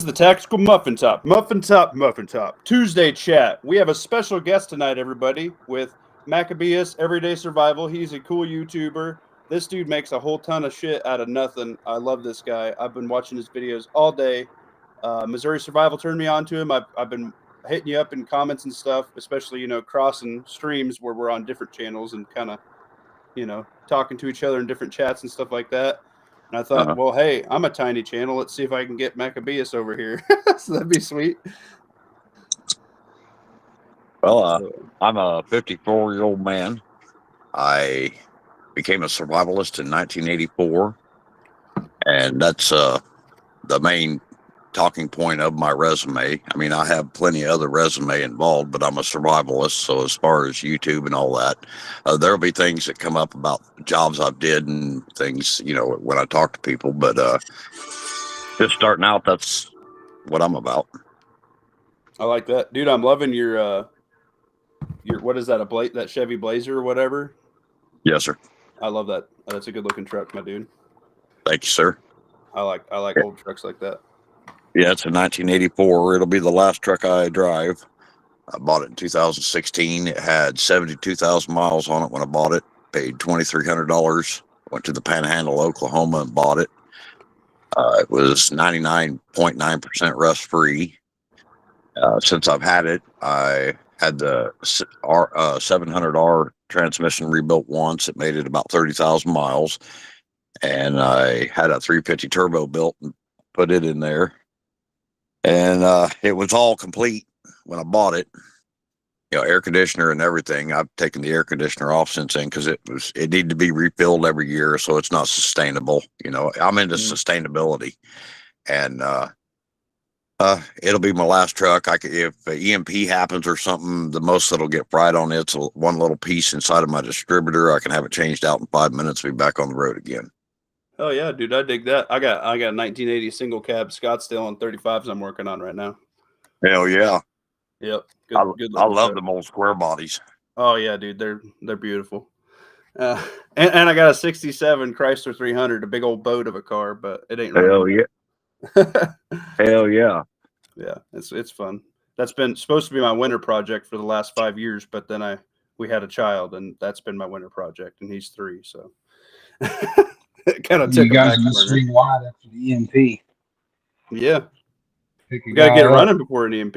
is the Tactical Muffin Top. Muffin Top, Muffin Top. Tuesday chat. We have a special guest tonight, everybody, with Maccabeus, Everyday Survival. He's a cool YouTuber. This dude makes a whole ton of shit out of nothing. I love this guy. I've been watching his videos all day. Missouri Survival turned me on to him. I've been hitting you up in comments and stuff, especially, crossing streams where we're on different channels and kind of, talking to each other in different chats and stuff like that. And I thought, well, hey, I'm a tiny channel. Let's see if I can get Maccabeus over here. So that'd be sweet. Well, I'm a 54-year-old man. I became a survivalist in 1984, and that's the main talking point of my resume. I mean, I have plenty of other resume involved, but I'm a survivalist. So as far as YouTube and all that, there'll be things that come up about jobs I've did and things, when I talk to people. But just starting out, that's what I'm about. I like that, dude. I'm loving your what is that? That Chevy Blazer or whatever? Yes, sir. I love that. That's a good looking truck, my dude. Thank you, sir. I like old trucks like that. Yeah, it's a 1984. It'll be the last truck I drive. I bought it in 2016. It had 72,000 miles on it when I bought it. Paid $2,300. Went to the Panhandle, Oklahoma, and bought it. It was 99.9% rust free. Since I've had it, I had the 700R transmission rebuilt once. It made it about 30,000 miles. And I had a 350 turbo built and put it in there. And it was all complete when I bought it. Air conditioner and everything. I've taken the air conditioner off since then because it needed to be refilled every year, so it's not sustainable. I'm into sustainability, and it'll be my last truck. If EMP happens or something, the most that'll get fried on it's one little piece inside of my distributor. I can have it changed out in 5 minutes. Be back on the road again. Oh yeah, dude, I dig that. I got 1980 single cab Scottsdale on 35s I'm working on right now. Hell yeah. Yep. Good I love them old square bodies. Oh yeah, dude, they're beautiful. And I got a 67 Chrysler 300, a big old boat of a car, but it ain't running. Hell yeah. Hell yeah. Yeah, it's fun. That's been supposed to be my winter project for the last 5 years, but then we had a child, and that's been my winter project, and he's 3, so it kind of took. You guys must swing wide after the EMP. Yeah, you gotta get it running before an EMP.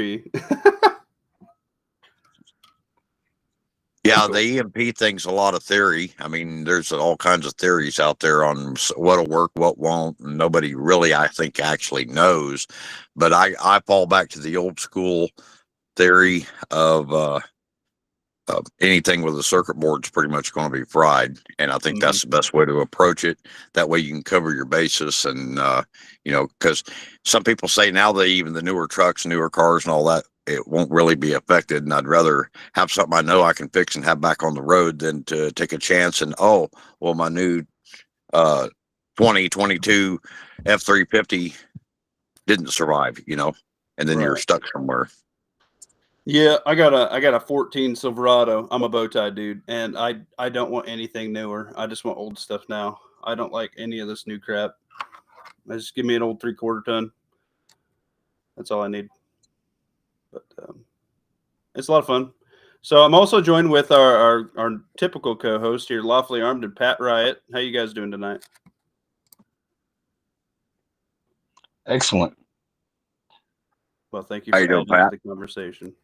Yeah, the EMP thing's a lot of theory. I mean, there's all kinds of theories out there on what'll work, what won't, and nobody really, I think, actually knows. But I fall back to the old school theory of anything with a circuit board is pretty much going to be fried, and I think that's the best way to approach it. That way you can cover your basis, and because some people say now that even the newer trucks, newer cars, and all that, it won't really be affected. And I'd rather have something I know I can fix and have back on the road than to take a chance and my new 2022 F350 didn't survive, and then you're stuck somewhere. Yeah, I got a 14 Silverado. I'm a bow tie dude, and I don't want anything newer. I just want old stuff now. I don't like any of this new crap. Just give me an old 3/4 ton. That's all I need. But it's a lot of fun. So I'm also joined with our typical co-host here, Lawfully Armed, and Pat Riot. How you guys doing tonight? Excellent. Well, thank you for adding to the conversation.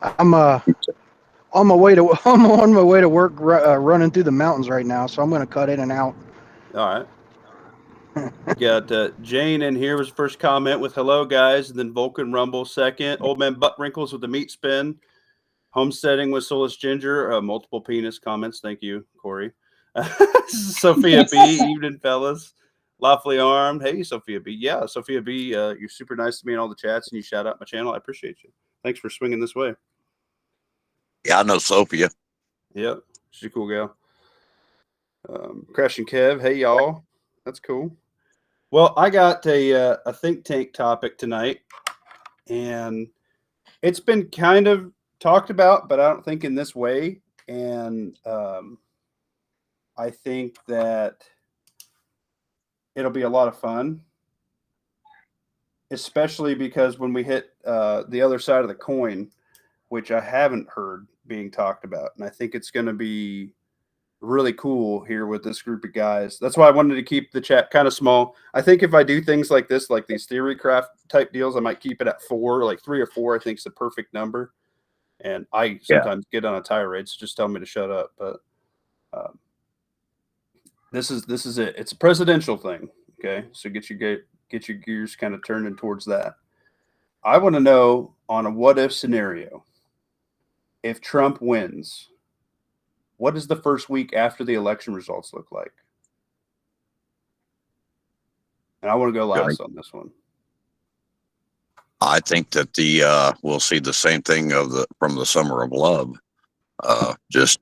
I'm on my way to work, running through the mountains right now, so I'm going to cut in and out. All right. Got Jane in here was first comment with hello guys, and then Vulcan Rumble second. Old Man Butt Wrinkles with the meat spin. Homesteading with Soulless Ginger. Multiple penis comments. Thank you, Corey. Sophia B. Evening, fellas. Lawfully Armed. Hey, Sophia B. Yeah, Sophia B. You're super nice to me in all the chats, and you shout out my channel. I appreciate you. Thanks for swinging this way. Yeah, I know Sophia. Yep, she's a cool gal. Crashing Kev. Hey, y'all. That's cool. Well, I got a think tank topic tonight, and it's been kind of talked about, but I don't think in this way. And I think that it'll be a lot of fun, especially because when we hit the other side of the coin, which I haven't heard being talked about, and I think it's going to be really cool here with this group of guys. That's why I wanted to keep the chat kind of small. I think if I do things like this, like these theory craft type deals, I might keep it at 4, like 3 or 4. I think is the perfect number. And I sometimes get on a tirade, so just tell me to shut up. But this is it. It's a presidential thing. Okay, so get your gears kind of turning towards that. I want to know on a what if scenario, if Trump wins, what does the first week after the election results look like? And I want to go last on this one. I think that we'll see the same thing from the Summer of Love, just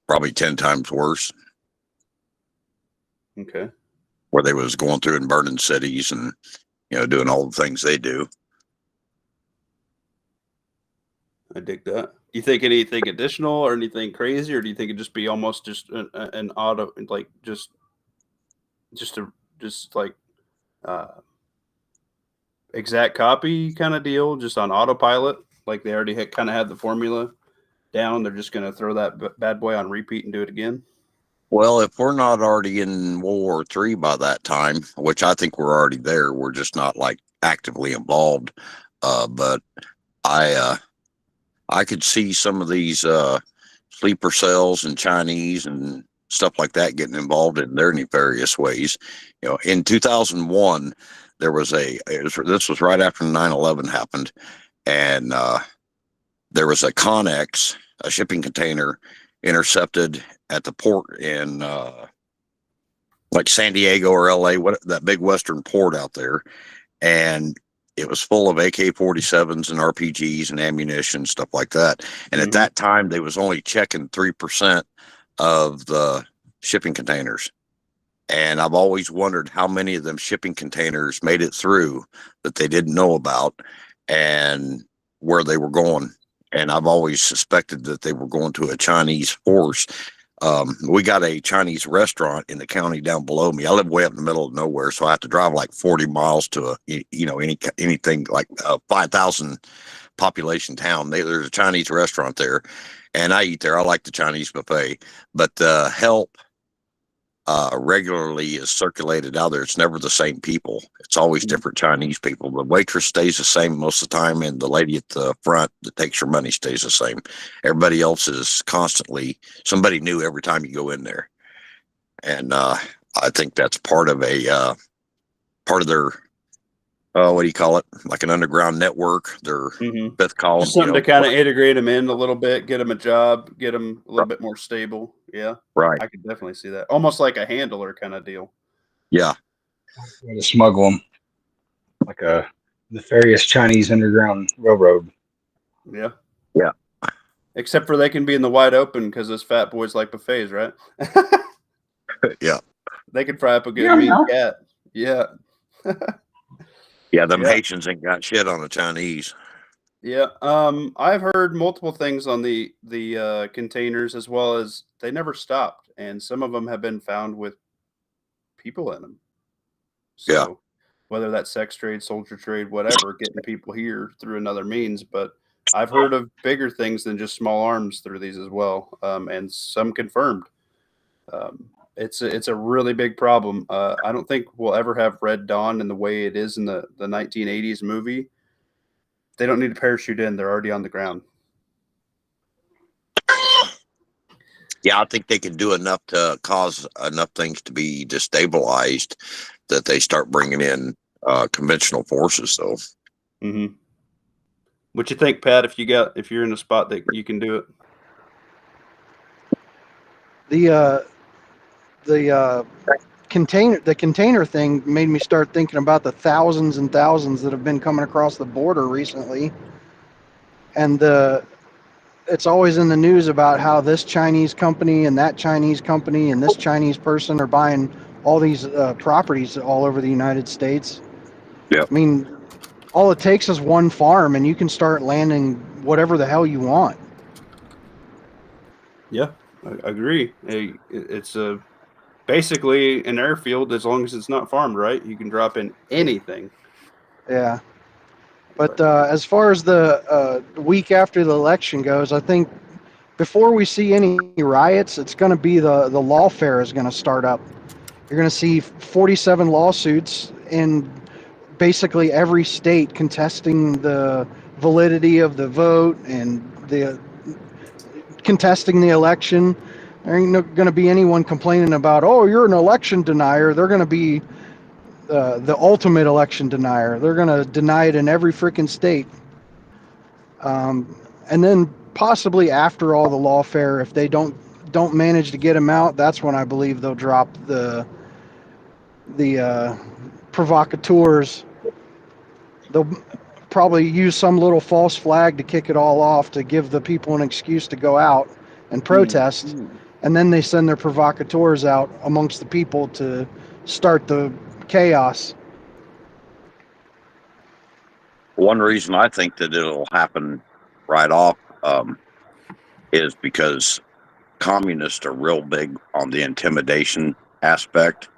probably 10 times worse. Okay. Where they was going through and burning cities and doing all the things they do. I dig that. Do you think anything additional or anything crazy, or do you think it'd just be almost just an auto, like just like exact copy kind of deal, just on autopilot? Like they already kind of had the formula down. They're just going to throw that bad boy on repeat and do it again. Well, if we're not already in World War III by that time, which I think we're already there, we're just not like actively involved. But I could see some of these sleeper cells and Chinese and stuff like that getting involved in their nefarious ways. In 2001, this was right after 9/11 happened, and there was a Connex, a shipping container, intercepted at the port in like San Diego or LA, that big western port out there, and it was full of AK-47s and RPGs and ammunition, stuff like that. And at that time, they was only checking 3% of the shipping containers. And I've always wondered how many of them shipping containers made it through that they didn't know about and where they were going. And I've always suspected that they were going to a Chinese force. We got a Chinese restaurant in the county down below me. I live way up in the middle of nowhere, so I have to drive like 40 miles to anything like a 5,000 population town. There's a Chinese restaurant there, and I eat there. I like the Chinese buffet, but the help regularly is circulated out there. It's never the same people. It's always different Chinese people. The waitress stays the same most of the time, and the lady at the front that takes your money stays the same. Everybody else is constantly somebody new every time you go in there. And I think that's part of their what do you call it? Like an underground network. Their fifth column. Just something to kind of integrate them in a little bit, get them a job, get them a little bit more stable. Yeah. Right. I could definitely see that. Almost like a handler kind of deal. Yeah. To smuggle them like a nefarious Chinese underground railroad. Yeah. Yeah. Except for they can be in the wide open because those fat boys like buffets, right? Yeah. They can fry up a good mean cat. Yeah. Yeah, them Haitians ain't got shit on the Chinese. Yeah, I've heard multiple things on the containers, as well as they never stopped, and some of them have been found with people in them. So, whether that's sex trade, soldier trade, whatever, getting people here through another means. But I've heard of bigger things than just small arms through these as well, and some confirmed. It's a really big problem. I don't think we'll ever have Red Dawn in the way it is in the 1980s movie. They don't need to parachute in. They're already on the ground. Yeah, I think they can do enough to cause enough things to be destabilized that they start bringing in conventional forces, though. Mm-hmm. What you think, Pat, if you're in a spot that you can do it? The container thing made me start thinking about the thousands and thousands that have been coming across the border recently. And it's always in the news about how this Chinese company and that Chinese company and this Chinese person are buying all these properties all over the United States. Yeah. I mean, all it takes is one farm and you can start landing whatever the hell you want. Yeah, I agree. It's a basically an airfield as long as it's not farmed, right? You can drop in anything. Yeah. But as far as the week after the election goes, I think before we see any riots, it's going to be the lawfare is going to start up. You're going to see 47 lawsuits in basically every state contesting the validity of the vote and the contesting the election. There ain't going to be anyone complaining about, oh, you're an election denier. They're going to be the ultimate election denier. They're going to deny it in every freaking state. And then possibly after all the lawfare, if they don't manage to get him out, that's when I believe they'll drop the provocateurs. They'll probably use some little false flag to kick it all off to give the people an excuse to go out and protest. And then they send their provocateurs out amongst the people to start the chaos. One reason I think that it'll happen right off is because communists are real big on the intimidation aspect,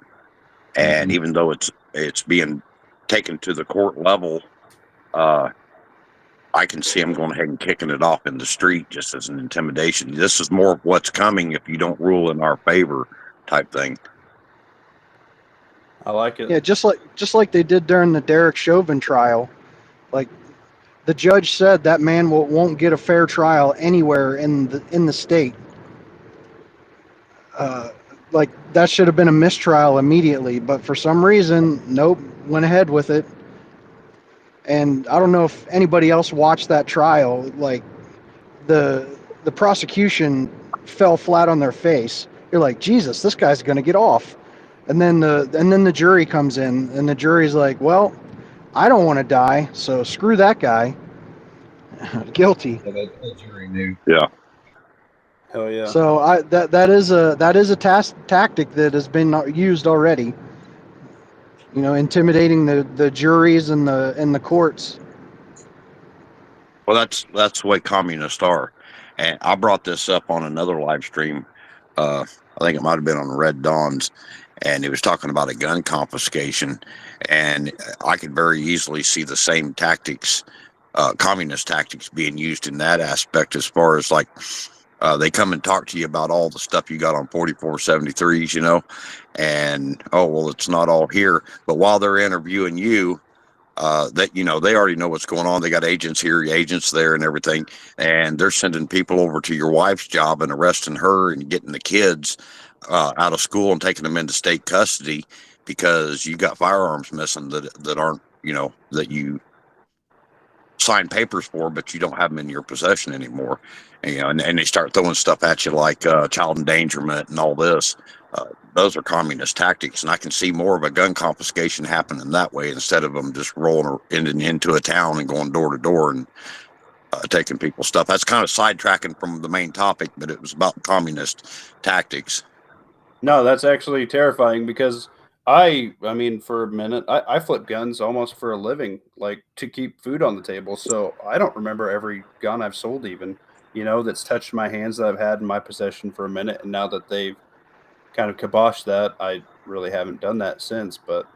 and even though it's being taken to the court level, I can see them going ahead and kicking it off in the street just as an intimidation. This is more of what's coming if you don't rule in our favor type thing. I like it. Yeah, just like they did during the Derek Chauvin trial. Like the judge said, that man won't get a fair trial anywhere in the state. Like that should have been a mistrial immediately, but for some reason, nope, went ahead with it. And I don't know if anybody else watched that trial. Like the prosecution fell flat on their face. You're like, Jesus, this guy's gonna get off. And then the jury comes in, and the jury's like, well, I don't want to die, so screw that guy. Guilty. Yeah, that jury knew. Yeah. Hell yeah. So that is a tactic that has been used already. You know, intimidating the juries and the courts. Well, that's the way communists are. And I brought this up on another live stream. I think it might have been on Red Dawn's, and he was talking about a gun confiscation. And I could very easily see the same tactics, communist tactics, being used in that aspect, as far as like they come and talk to you about all the stuff you got on 4473s, you know, and oh, well, it's not all here. But while they're interviewing you, that, you know, they already know what's going on. They got agents here, agents there, and everything, and they're sending people over to your wife's job and arresting her and getting the kids out of school and taking them into state custody because you got firearms missing that aren't, you know, that you signed papers for, but you don't have them in your possession anymore. And, you know, and they start throwing stuff at you like child endangerment and all this. Those are communist tactics, and I can see more of a gun confiscation happening that way instead of them just rolling into a town and going door to door and taking people's stuff. That's kind of sidetracking from the main topic, but it was about communist tactics. No, that's actually terrifying because I mean, for a minute, I flip guns almost for a living, like to keep food on the table. So I don't remember every gun I've sold, even, you know, that's touched my hands that I've had in my possession for a minute. And now that they've kind of kiboshed that, I really haven't done that since. But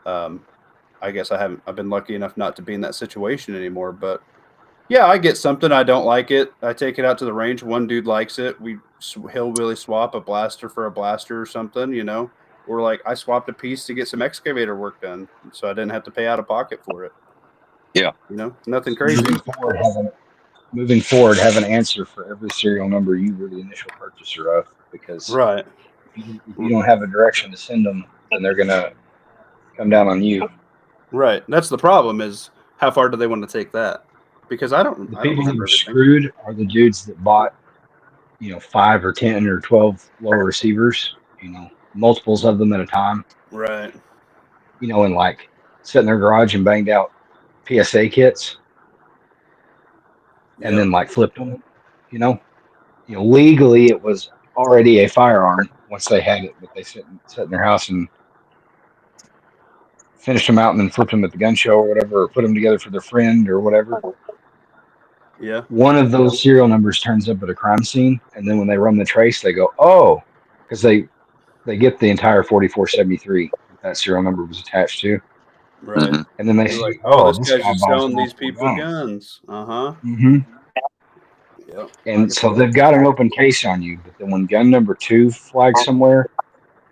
I guess I've been lucky enough not to be in that situation anymore. But yeah, I get something, I don't like it, I take it out to the range. One dude likes it. We hillbilly swap a blaster for a blaster or something, you know. Or like I swapped a piece to get some excavator work done, so I didn't have to pay out of pocket for it. Yeah, you know, nothing crazy. Moving forward, have an answer for every serial number you were the initial purchaser of, because Right. if you don't have a direction to send them, then they're gonna come down on you. Right. That's the problem. Is how far do they want to take that? Because I don't. The I don't people that remember are everything. screwed are the dudes that bought, 5 or 10 or 12 lower receivers, multiples of them at a time, Right. and like sit in their garage and banged out PSA kits and then like flipped them. Legally it was already a firearm once they had it, but they sat in their house and finished them out and then flipped them at the gun show or whatever, or put them together for their friend or whatever. Yeah. One of those serial numbers turns up at a crime scene, and then when they run the trace, they go, oh, because they they get the entire 4473 that serial number was attached to, Right. Mhm. and then they You're see, like, oh, oh, this this guy's guy just buys selling these multiple people guns. guns. Uh-huh. Mm-hmm. Yep. And so they've got an open case on you, but then when gun number 2 flags somewhere,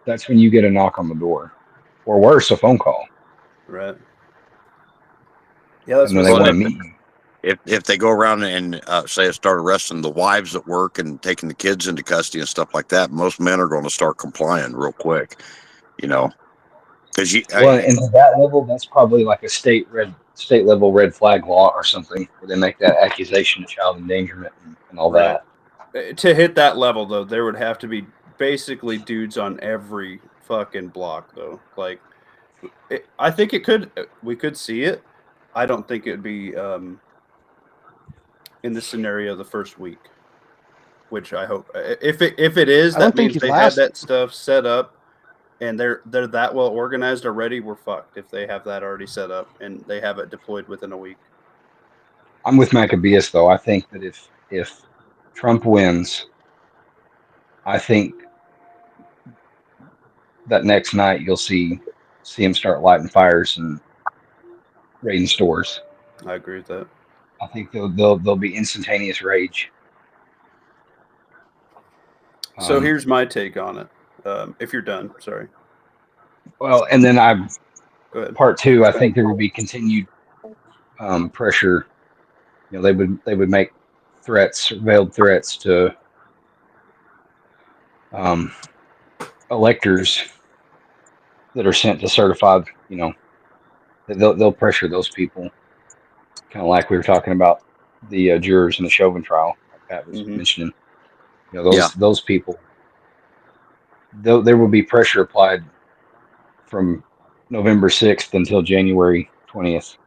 that's when you get a knock on the door, or worse, a phone call, Right. Yeah, that's and then what's they want to up. meet you. If they go around and say start arresting the wives at work and taking the kids into custody and stuff like that, most men are going to start complying real quick, because Well, and to that level, that's probably like a state level red flag law or something, where they make that accusation of child endangerment and all Right. that. To hit that level, though, there would have to be basically dudes on every fucking block, though. Like, I think we could see it. I don't think it'd be in the scenario the first week, which I hope. If it is, I don't that think means he'd they had last. that stuff set up and they're that well organized already. We're fucked if they have that already set up and they have it deployed within a week. I'm with Maccabeus though. I think that if Trump wins, I think that next night you'll see him start lighting fires and raiding stores. I agree with that. I think there'll be instantaneous rage. So here's my take on it. If you're done, sorry. Well, and then Go ahead. part 2. I think there will be continued pressure. They would make threats, veiled threats to electors that are sent to certify. They'll pressure those people, kind of like we were talking about the jurors in the Chauvin trial, like Pat was Mm-hmm. mentioning. Those people. There will be pressure applied from November 6th until January 20th,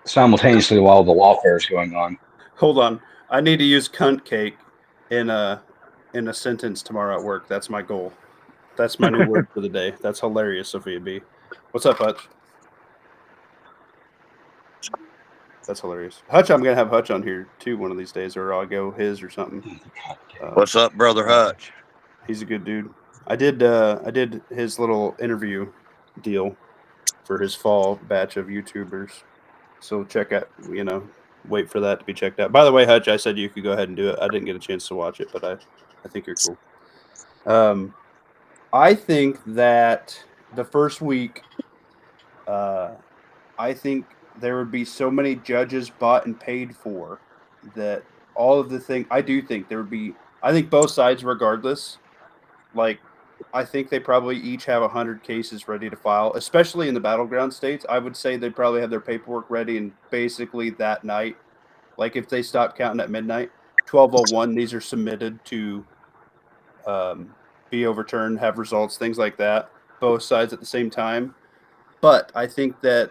simultaneously while the lawfare is going on. Hold on. I need to use cunt cake in a sentence tomorrow at work. That's my goal. That's my new word for the day. That's hilarious, Sophia B. What's up, Hutch? That's hilarious. Hutch, I'm gonna have Hutch on here too one of these days, or I'll go his or something. what's up, brother Hutch? He's a good dude. I did his little interview deal for his fall batch of YouTubers. So check out, wait for that to be checked out. By the way, Hutch, I said you could go ahead and do it. I didn't get a chance to watch it, but I think you're cool. I think that the first week, I think there would be so many judges bought and paid for that all of the thing. I do think there would be. I think both sides, regardless, like I think they probably each have 100 cases ready to file, especially in the battleground states. I would say they'd probably have their paperwork ready and basically that night, like if they stopped counting at midnight, 12:01, these are submitted to be overturned, have results, things like that, both sides at the same time. But I think that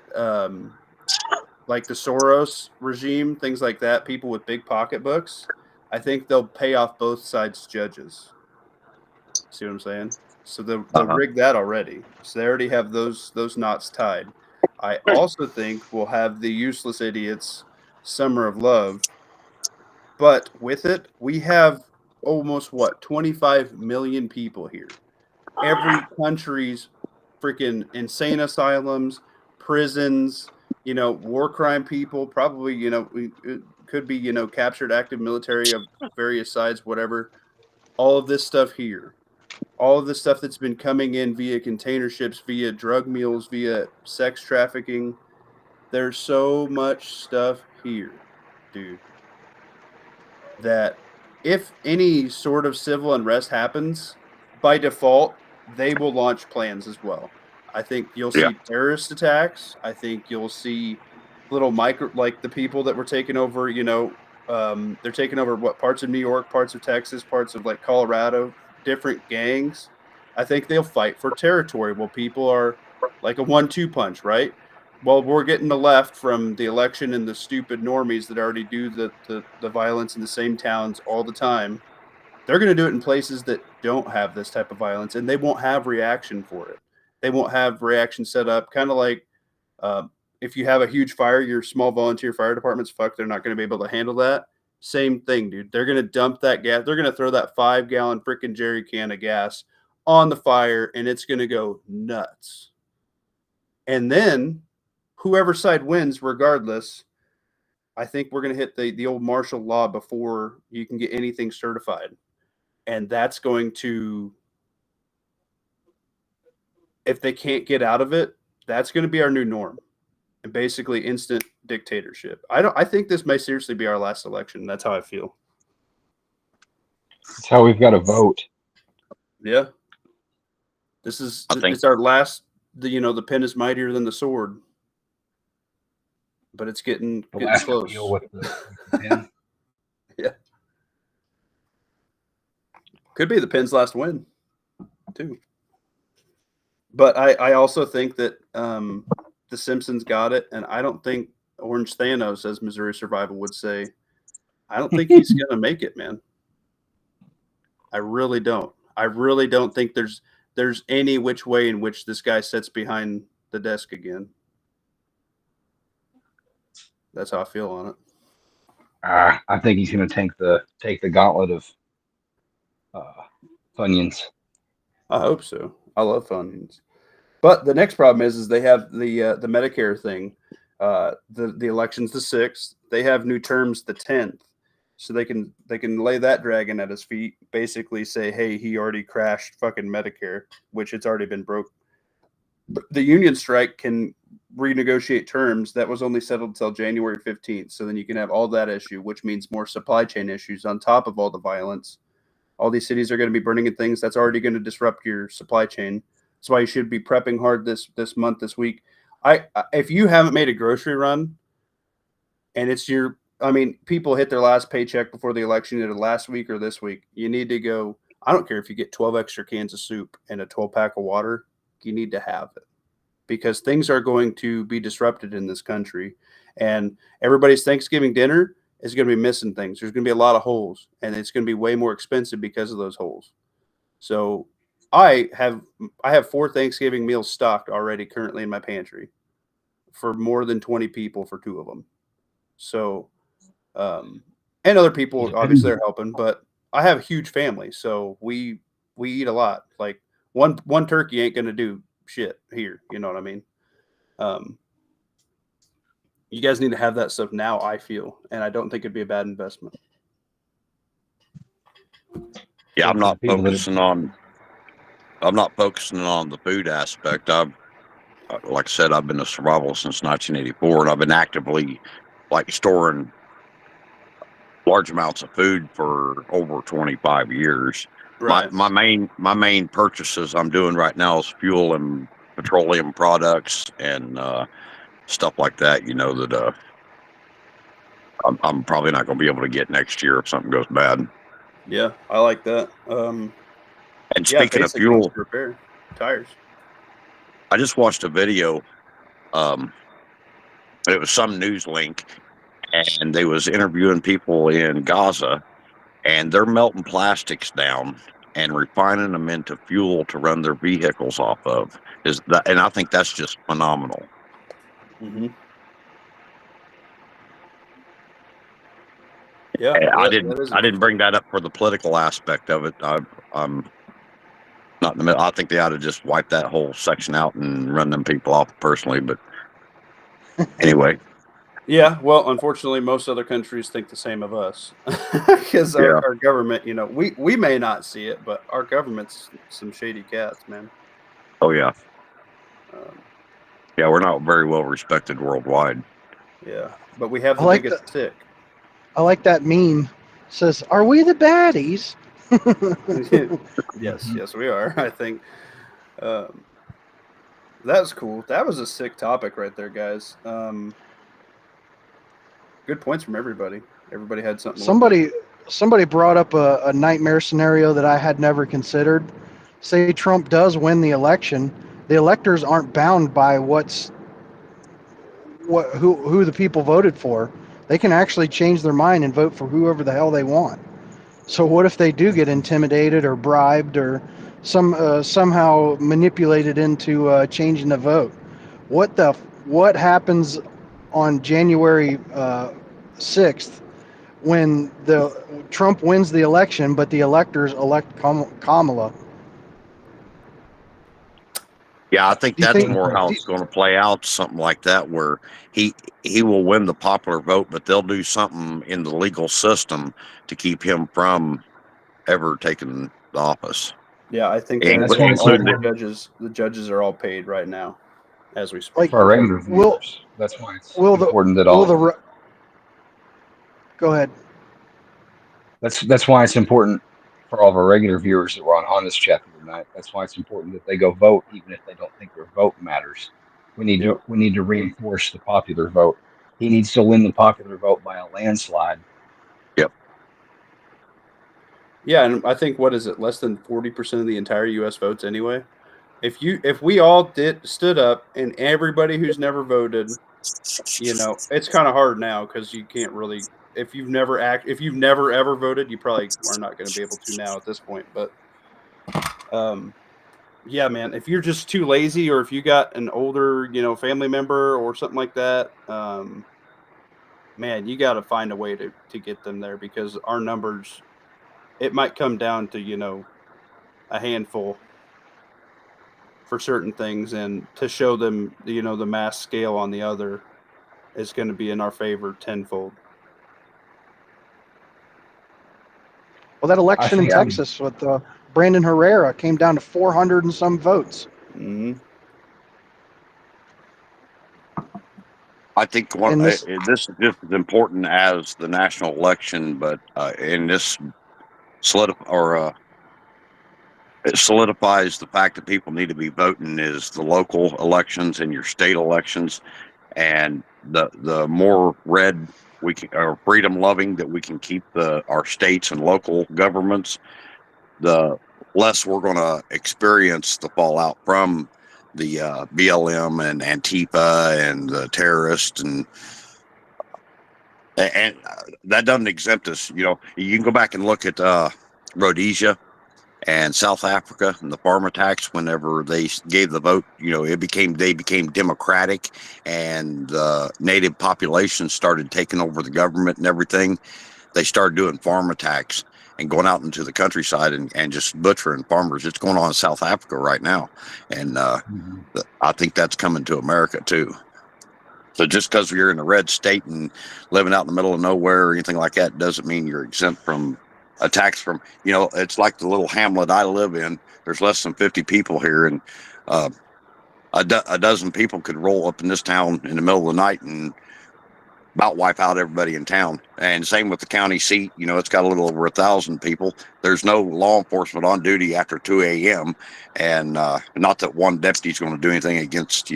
like the Soros regime, things like that, people with big pocketbooks, I think they'll pay off both sides' judges. See what I'm saying? So they'll rig that already. So they already have those knots tied. I also think we'll have the useless idiots Summer of Love, but with it, we have almost 25 million people here. Every country's freaking insane asylums, prisons, war crime people, probably, it could be, captured active military of various sides, whatever. All of this stuff here. All of the stuff that's been coming in via container ships, via drug mules, via sex trafficking. There's so much stuff here, dude, that if any sort of civil unrest happens, by default, they will launch plans as well. I think you'll see terrorist attacks. I think you'll see little like the people that were taking over, they're taking over parts of New York, parts of Texas, parts of like Colorado, different gangs. I think they'll fight for territory. Well, people are like a 1-2 punch, right? Well, we're getting the left from the election and the stupid normies that already do the violence in the same towns all the time. They're going to do it in places that don't have this type of violence, and they won't have reaction for it. They won't have reaction set up, kind of like if you have a huge fire, your small volunteer fire departments, they're not going to be able to handle that. Same thing, dude. They're gonna dump that gas. They're gonna throw that 5-gallon freaking jerry can of gas on the fire, and it's gonna go nuts. And then whoever side wins, regardless, I think we're gonna hit the old martial law before you can get anything certified, and that's going to, if they can't get out of it, that's going to be our new norm, and basically instant dictatorship. I think this may seriously be our last election. That's how I feel. That's how we've got to vote. Yeah. It's our last. The pen is mightier than the sword, but it's getting last close. appeal with the pen. Yeah. Could be the pen's last win, too. But I also think that the Simpsons got it, and I don't think Orange Thanos, as Missouri Survival would say, I don't think he's going to make it, man. I really don't. I really don't think there's any which way in which this guy sits behind the desk again. That's how I feel on it. I think he's going to take the gauntlet of Funyuns. I hope so. I love Funyuns. But the next problem is they have the Medicare thing. The election's the 6th. They have new terms the 10th. So they can lay that dragon at his feet, basically say, hey, he already crashed fucking Medicare, which it's already been broke. But the union strike can renegotiate terms that was only settled until January 15th. So then you can have all that issue, which means more supply chain issues on top of all the violence. All these cities are going to be burning in things that's already going to disrupt your supply chain. That's why you should be prepping hard this month, this week. If you haven't made a grocery run, and it's people hit their last paycheck before the election, either last week or this week. You need to go. I don't care if you get 12 extra cans of soup and a 12-pack of water. You need to have it, because things are going to be disrupted in this country, and everybody's Thanksgiving dinner is going to be missing things. There's going to be a lot of holes, and it's going to be way more expensive because of those holes. So I have 4 Thanksgiving meals stocked already currently in my pantry for more than 20 people for 2 of them. So, and other people obviously are helping, but I have a huge family, so we eat a lot. Like one turkey ain't going to do shit here. You know what I mean? You guys need to have that stuff now, I feel, and I don't think it'd be a bad investment. Yeah, I'm not focusing on the food aspect. Like I said, I've been a survivalist since 1984, and I've been actively storing large amounts of food for over 25 years. Right. My main purchases I'm doing right now is fuel and petroleum products and stuff like that. That I'm probably not going to be able to get next year if something goes bad. Yeah, I like that. And speaking of fuel, repair tires. I just watched a video. It was some news link, and they was interviewing people in Gaza, and they're melting plastics down and refining them into fuel to run their vehicles off of. And I think that's just phenomenal. Mm-hmm. Yeah, I didn't bring that up for the political aspect of it. I'm not in the middle. I think they ought to just wipe that whole section out and run them people off personally. But anyway. Yeah, well, unfortunately, most other countries think the same of us, because our government, we may not see it, but our government's some shady cats, man. Oh yeah. Yeah, we're not very well respected worldwide. Yeah, but we have the biggest stick. I like that meme. It says, "Are we the baddies?" Yes, we are. I think that's cool. That was a sick topic right there, guys. Good points from everybody. Everybody had something. Somebody brought up a nightmare scenario that I had never considered. Say Trump does win the election, the electors aren't bound by who the people voted for. They can actually change their mind and vote for whoever the hell they want. So what if they do get intimidated or bribed or somehow manipulated into changing the vote? What happens on January 6th when the Trump wins the election, but the electors elect Kamala. Yeah, I think Do you that's think? more how Do, it's going to play out, something like that, where he will win the popular vote, but they'll do something in the legal system to keep him from ever taking the office. Yeah, I think And That's why it's including important the judges are all paid right now as we speak. like, for our regular will viewers. That's why it's will the important that will all. the re- go ahead. That's why it's important for all of our regular viewers that were on this chat the other night. That's why it's important that they go vote, even if they don't think their vote matters. Yep. We need to reinforce the popular vote. He needs to win the popular vote by a landslide. Yep. Yeah, and I think what is it? Less than 40% of the entire U.S. votes anyway. If we all stood up and everybody who's never voted, it's kind of hard now because you can't really. If you've never ever voted, you probably are not going to be able to now at this point. But yeah, man, if you're just too lazy, or if you got an older, family member or something like that, man, you got to find a way to get them there because our numbers, it might come down to a handful for certain things, and to show them the mass scale on the other is going to be in our favor tenfold. Well, that election in think Texas with Brandon Herrera came down to 400 and some votes. Mm-hmm. I think And this this, is just as important as the national election, but in this it solidifies the fact that people need to be voting is the local elections and your state elections, and the more red we can, or freedom loving that we can keep our states and local governments, the less we're going to experience the fallout from the BLM and Antifa and the terrorists and that doesn't exempt us. You can go back and look at Rhodesia and South Africa and the farm attacks. Whenever they gave the vote, they became democratic, and the native population started taking over the government and everything. They started doing farm attacks and going out into the countryside and just butchering farmers. It's going on in South Africa right now, and I think that's coming to America too. So just because you're in a red state and living out in the middle of nowhere or anything like that doesn't mean you're exempt from attacks from, it's like the little hamlet I live in. There's less than 50 people here, and a dozen people could roll up in this town in the middle of the night and about wipe out everybody in town. And same with the county seat. It's got a little over 1,000 people. There's no law enforcement on duty after 2 a.m. And not that one deputy's going to do anything against,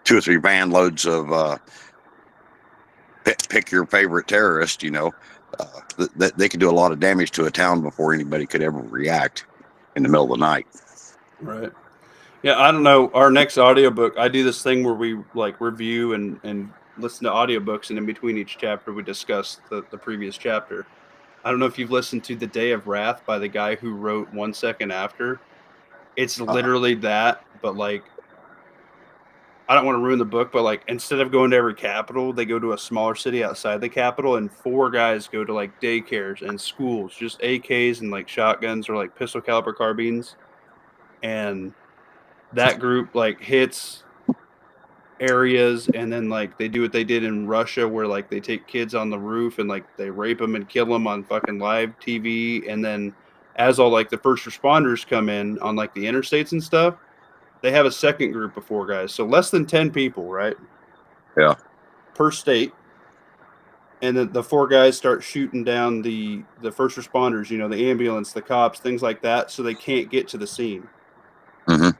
2 or 3 van loads of pick your favorite terrorist. They could do a lot of damage to a town before anybody could ever react in the middle of the night. Right. Yeah, I don't know. Our next audiobook, I do this thing where we review and listen to audiobooks, and in between each chapter we discuss the previous chapter. I don't know if you've listened to The Day of Wrath by the guy who wrote 1 Second After. It's literally that, but I don't want to ruin the book, but instead of going to every capital, they go to a smaller city outside the capital, and 4 guys go to daycares and schools, just AKs and shotguns or pistol caliber carbines, and that group hits areas, and then they do what they did in Russia, where they take kids on the roof and they rape them and kill them on fucking live TV, and then as all the first responders come in on the interstates and stuff, they have a second group of 4 guys, so less than 10 people, right? Yeah. Per state, and then the 4 guys start shooting down the first responders, the ambulance, the cops, things like that, so they can't get to the scene. Mm-hmm.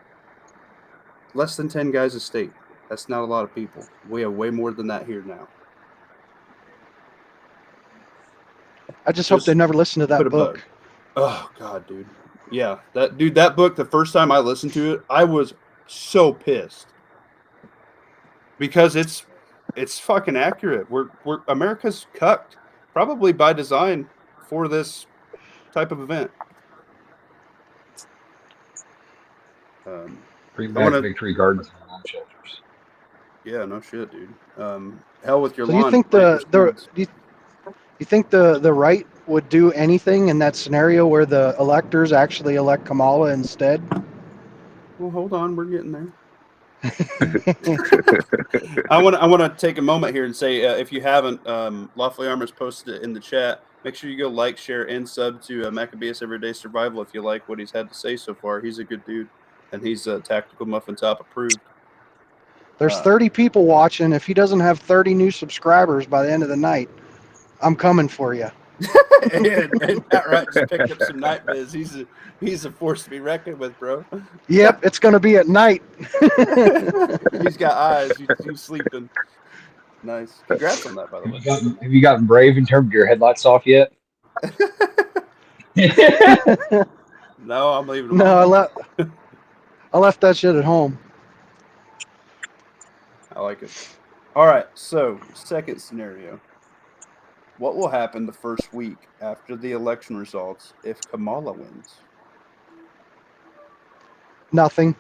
Less than 10 guys a state. That's not a lot of people. We have way more than that here now. I just hope they never listen to that book. Oh God, dude. Yeah, that book. The first time I listened to it, I was so pissed because it's fucking accurate. We're America's cucked, probably by design, for this type of event. Bring back Victory Gardens and lawn shelters. Yeah, no shit, dude. Hell with your So lawn. you think You think the right would do anything in that scenario where the electors actually elect Kamala instead? Well, hold on, we're getting there. I want to take a moment here and say, if you haven't, Lawfully Armors posted it in the chat. Make sure you go like, share, and sub to Maccabeus Everyday Survival if you like what he's had to say so far. He's a good dude, and he's Tactical Muffin Top approved. There's 30 people watching. If he doesn't have 30 new subscribers by the end of the night, I'm coming for you. and Pat Wright just picked up some night biz. He's a force to be reckoned with, bro. Yep, it's going to be at night. He's got eyes. He's sleeping. Nice. Congrats on that, by the way. Have you gotten brave and turned your headlights off yet? No, I'm leaving them No, on. I left that shit at home. I like it. All right, so second scenario. What will happen the first week after the election results if Kamala wins? Nothing.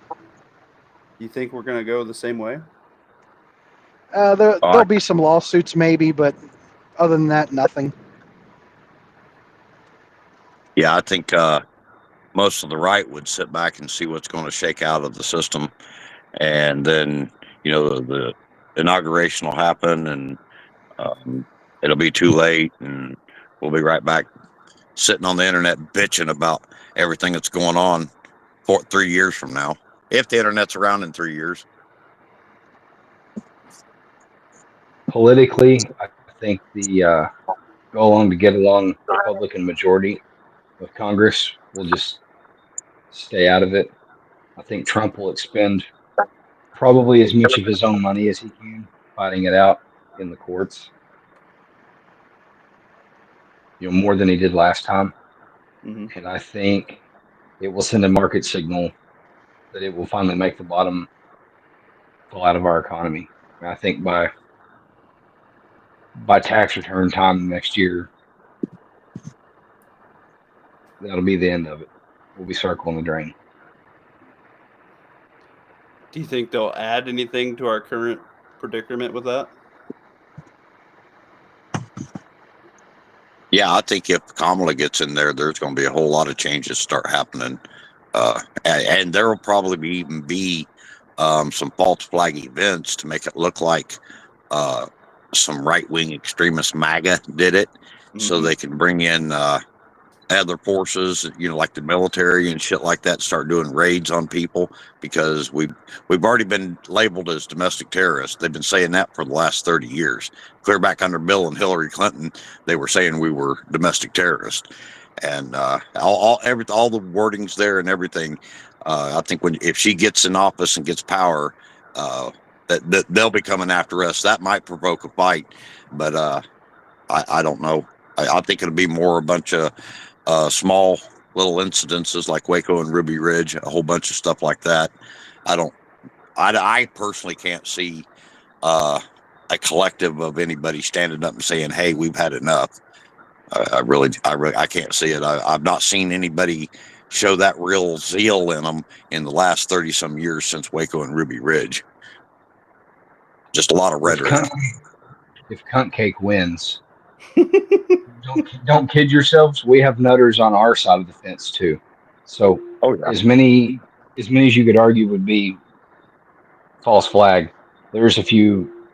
You think we're going to go the same way? There'll be some lawsuits maybe, but other than that, nothing. Yeah, I think most of the right would sit back and see what's going to shake out of the system, and then the inauguration will happen, and it'll be too late, and we'll be right back sitting on the internet bitching about everything that's going on 3 years from now, if the internet's around in 3 years. Politically, I think the go along to get along Republican majority of Congress will just stay out of it. I think Trump will expend probably as much of his own money as he can fighting it out in the courts. More than he did last time. Mm-hmm. And I think it will send a market signal that it will finally make the bottom fall out of our economy. And I think by tax return time next year, that'll be the end of it. We'll be circling the drain. Do you think they'll add anything to our current predicament with that? Yeah, I think if Kamala gets in there, there's going to be a whole lot of changes start happening. And there will probably even be some false flag events to make it look like some right-wing extremist MAGA did it, so they can bring in other forces, like the military and shit like that, start doing raids on people, because we've already been labeled as domestic terrorists. They've been saying that for the last 30 years. Clear back under Bill and Hillary Clinton, they were saying we were domestic terrorists, and all the wordings there and everything. I think if she gets in office and gets power, that they'll be coming after us. That might provoke a fight, but I don't know. I think it'll be more a bunch of small little incidences like Waco and Ruby Ridge, a whole bunch of stuff like that. I personally can't see a collective of anybody standing up and saying, "Hey, we've had enough." I can't see it. I've not seen anybody show that real zeal in them in the last 30 some years since Waco and Ruby Ridge. Just a lot of rhetoric. If Cunt Cake wins, don't kid yourselves. We have nutters on our side of the fence too. So as many as you could argue would be false flag, there's a few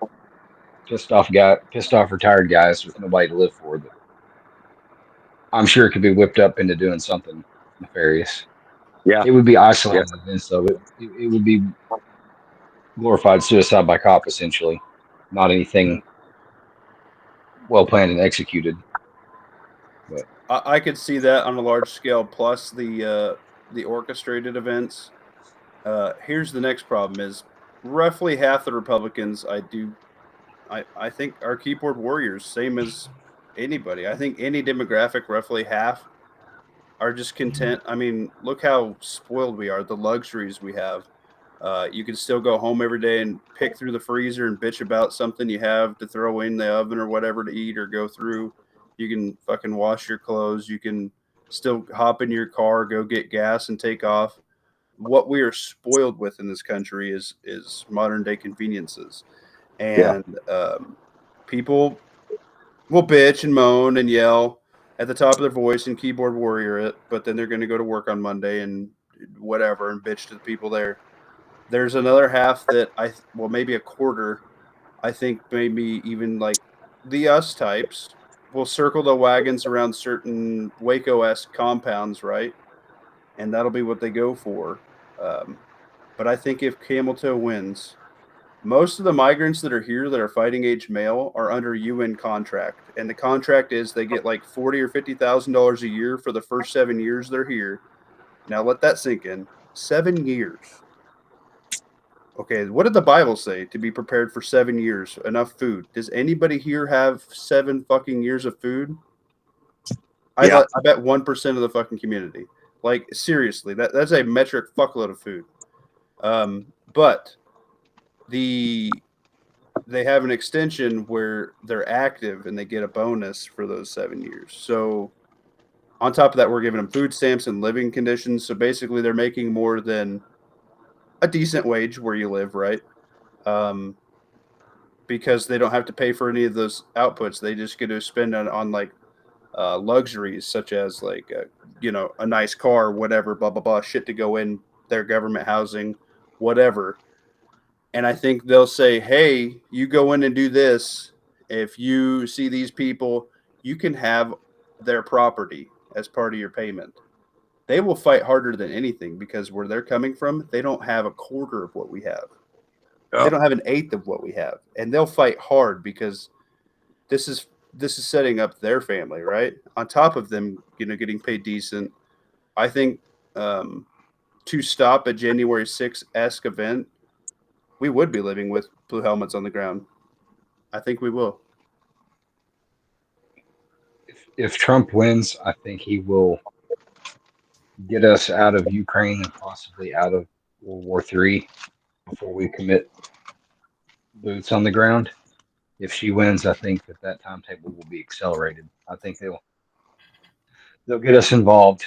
pissed off retired guys with nobody to live for that I'm sure it could be whipped up into doing something nefarious. Yeah, it would be isolated events though. It would be glorified suicide by cop, essentially, not anything well planned and executed. But I could see that on a large scale, plus the orchestrated events. Here's the next problem: is roughly half the Republicans I think are keyboard warriors, same as anybody. I think any demographic, roughly half, are just content. I mean, look how spoiled we are, the luxuries we have. You can still go home every day and pick through the freezer and bitch about something you have to throw in the oven or whatever to eat or go through. You can fucking wash your clothes. You can still hop in your car, go get gas and take off. What we are spoiled with in this country is modern day conveniences. And people will bitch and moan and yell at the top of their voice and keyboard warrior it, but then they're going to go to work on Monday and whatever and bitch to the people there. There's another half that maybe a quarter, I think maybe even like the us types will circle the wagons around certain Waco-esque compounds, right? And that'll be what they go for. But I think if Camel Toe wins, most of the migrants that are here that are fighting age male are under UN contract, and the contract is they get like $40,000 or $50,000 a year for the first 7 years they're here. Now let that sink in. 7 years. Okay, what did the Bible say? To be prepared for 7 years, enough food. Does anybody here have 7 fucking years of food? I bet 1% of the fucking community. Like seriously, that's a metric fuckload of food. But they have an extension where they're active and they get a bonus for those 7 years. So on top of that, we're giving them food stamps and living conditions. So basically, they're making more than a decent wage where you live, right? Because they don't have to pay for any of those outputs. They just get to spend on like luxuries such as like a nice car, whatever, blah blah blah, shit to go in their government housing, whatever. And I think they'll say, hey, you go in and do this. If you see these people, you can have their property as part of your payment. They will fight harder than anything because where they're coming from, they don't have a quarter of what we have. Yeah. They don't have an eighth of what we have. And they'll fight hard because this is setting up their family, right? On top of them, getting paid decent. I think to stop a January 6th-esque event, we would be living with blue helmets on the ground. I think we will. If Trump wins, I think he will get us out of Ukraine and possibly out of World War III before we commit boots on the ground. If she wins, I think that timetable will be accelerated. I think they'll get us involved.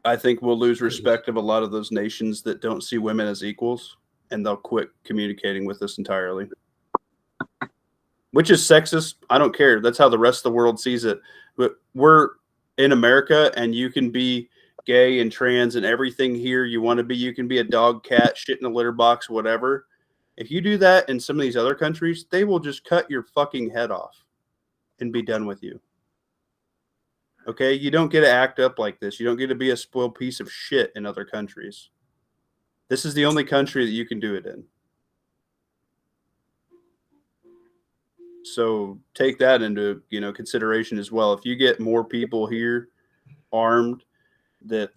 I think we'll lose respect of a lot of those nations that don't see women as equals, and they'll quit communicating with us entirely. Which is sexist. I don't care. That's how the rest of the world sees it. But we're in America, and you can be gay and trans and everything here you want to be. You can be a dog, cat, shit in a litter box, whatever. If you do that in some of these other countries, they will just cut your fucking head off and be done with you. Okay? You don't get to act up like this. You don't get to be a spoiled piece of shit in other countries. This is the only country that you can do it in. So take that into consideration as well. If you get more people here armed that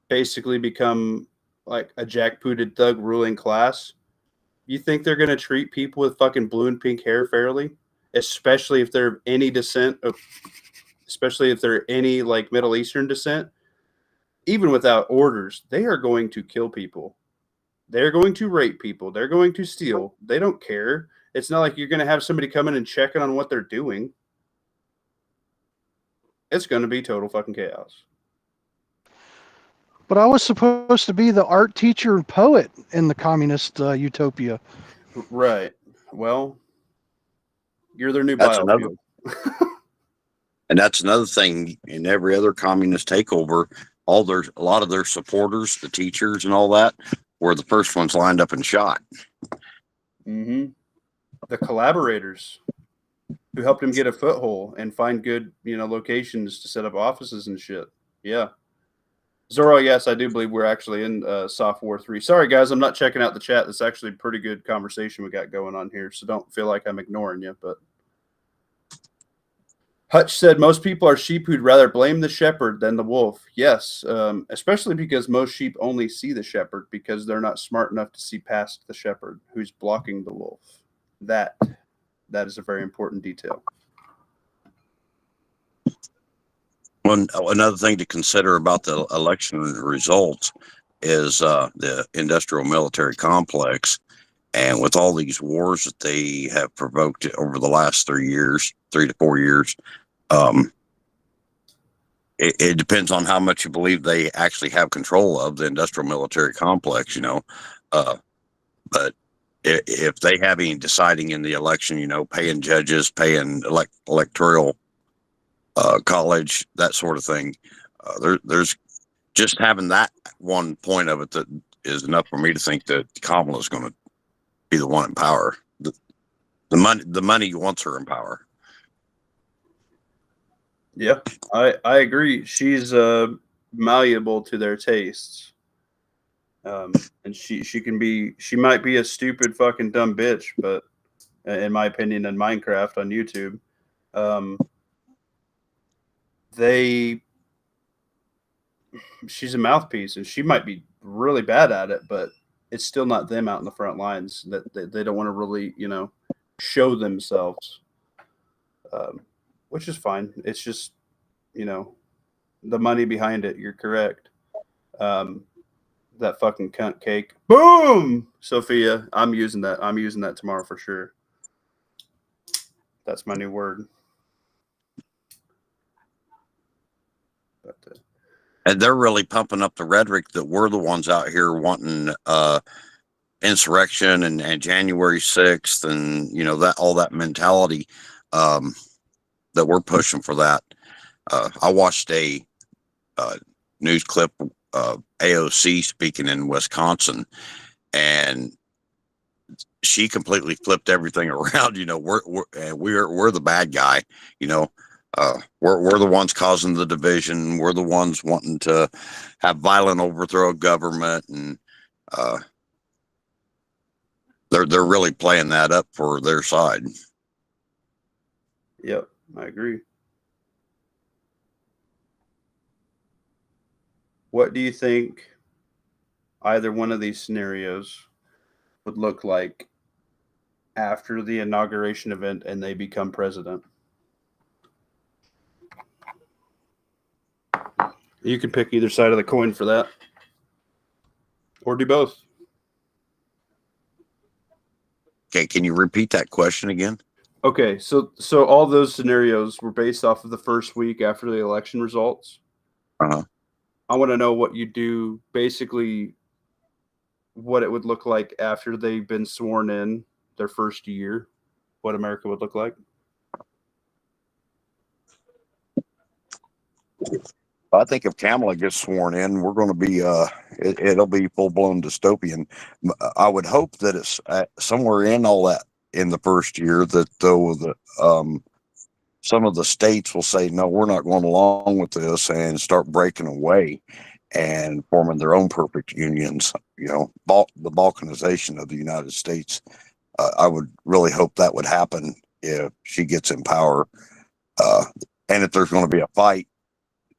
basically become like a jackbooted thug ruling class, you think they're going to treat people with fucking blue and pink hair fairly? Especially if they're of any descent, especially if they're any like Middle Eastern descent? Even without orders, they are going to kill people. They're going to rape people. They're going to steal. They don't care. It's not like you're going to have somebody come in and checking on what they're doing. It's going to be total fucking chaos. But I was supposed to be the art teacher and poet in the communist utopia. Right. Well, you're their new biofuel. And that's another thing in every other communist takeover. A lot of their supporters, the teachers and all that, were the first ones lined up and shot. Mm-hmm. The collaborators who helped him get a foothold and find good, locations to set up offices and shit. Yeah. Zorro, yes, I do believe we're actually in Soft War 3. Sorry, guys, I'm not checking out the chat. That's actually a pretty good conversation we got going on here, so don't feel like I'm ignoring you. But Hutch said most people are sheep who'd rather blame the shepherd than the wolf. Yes, especially because most sheep only see the shepherd because they're not smart enough to see past the shepherd who's blocking the wolf. That is a very important detail. Another thing to consider about the election results is the industrial military complex. And with all these wars that they have provoked over the last 3 to 4 years, it depends on how much you believe they actually have control of the industrial military complex, but if they have any deciding in the election, you know, paying judges, paying electoral college, that sort of thing. There's just having that one point of it that is enough for me to think that Kamala is going to be the one in power. The money wants her in power. Yeah, I agree. She's malleable to their tastes. And she might be a stupid fucking dumb bitch, but in my opinion, in Minecraft on YouTube, she's a mouthpiece, and she might be really bad at it, but it's still not them out in the front lines that they don't want to really, you know, show themselves, which is fine. It's just, you know, the money behind it. You're correct. That fucking cunt cake. Boom, Sophia. I'm using that. I'm using that tomorrow for sure. That's my new word. But, and they're really pumping up the rhetoric that we're the ones out here wanting insurrection and January 6th and, you know, that all that mentality that we're pushing for that. I watched a news clip of AOC speaking in Wisconsin, and she completely flipped everything around. You know, we're the bad guy. You know, we're the ones causing the division. We're the ones wanting to have violent overthrow of government, and they're really playing that up for their side. Yep, I agree. What do you think either one of these scenarios would look like after the inauguration event and they become president? You can pick either side of the coin for that, or do both. Okay, can you repeat that question again? Okay, so all those scenarios were based off of the first week after the election results. Uh-huh. I want to know what you do, basically what it would look like after they've been sworn in their first year, what America would look like. I think if Kamala gets sworn in, we're going to be it'll be full blown dystopian. I would hope that it's somewhere in all that in the first year that though some of the states will say no, we're not going along with this and start breaking away and forming their own perfect unions. You know, the balkanization of the United States. I would really hope that would happen if she gets in power. And if there's going to be a fight,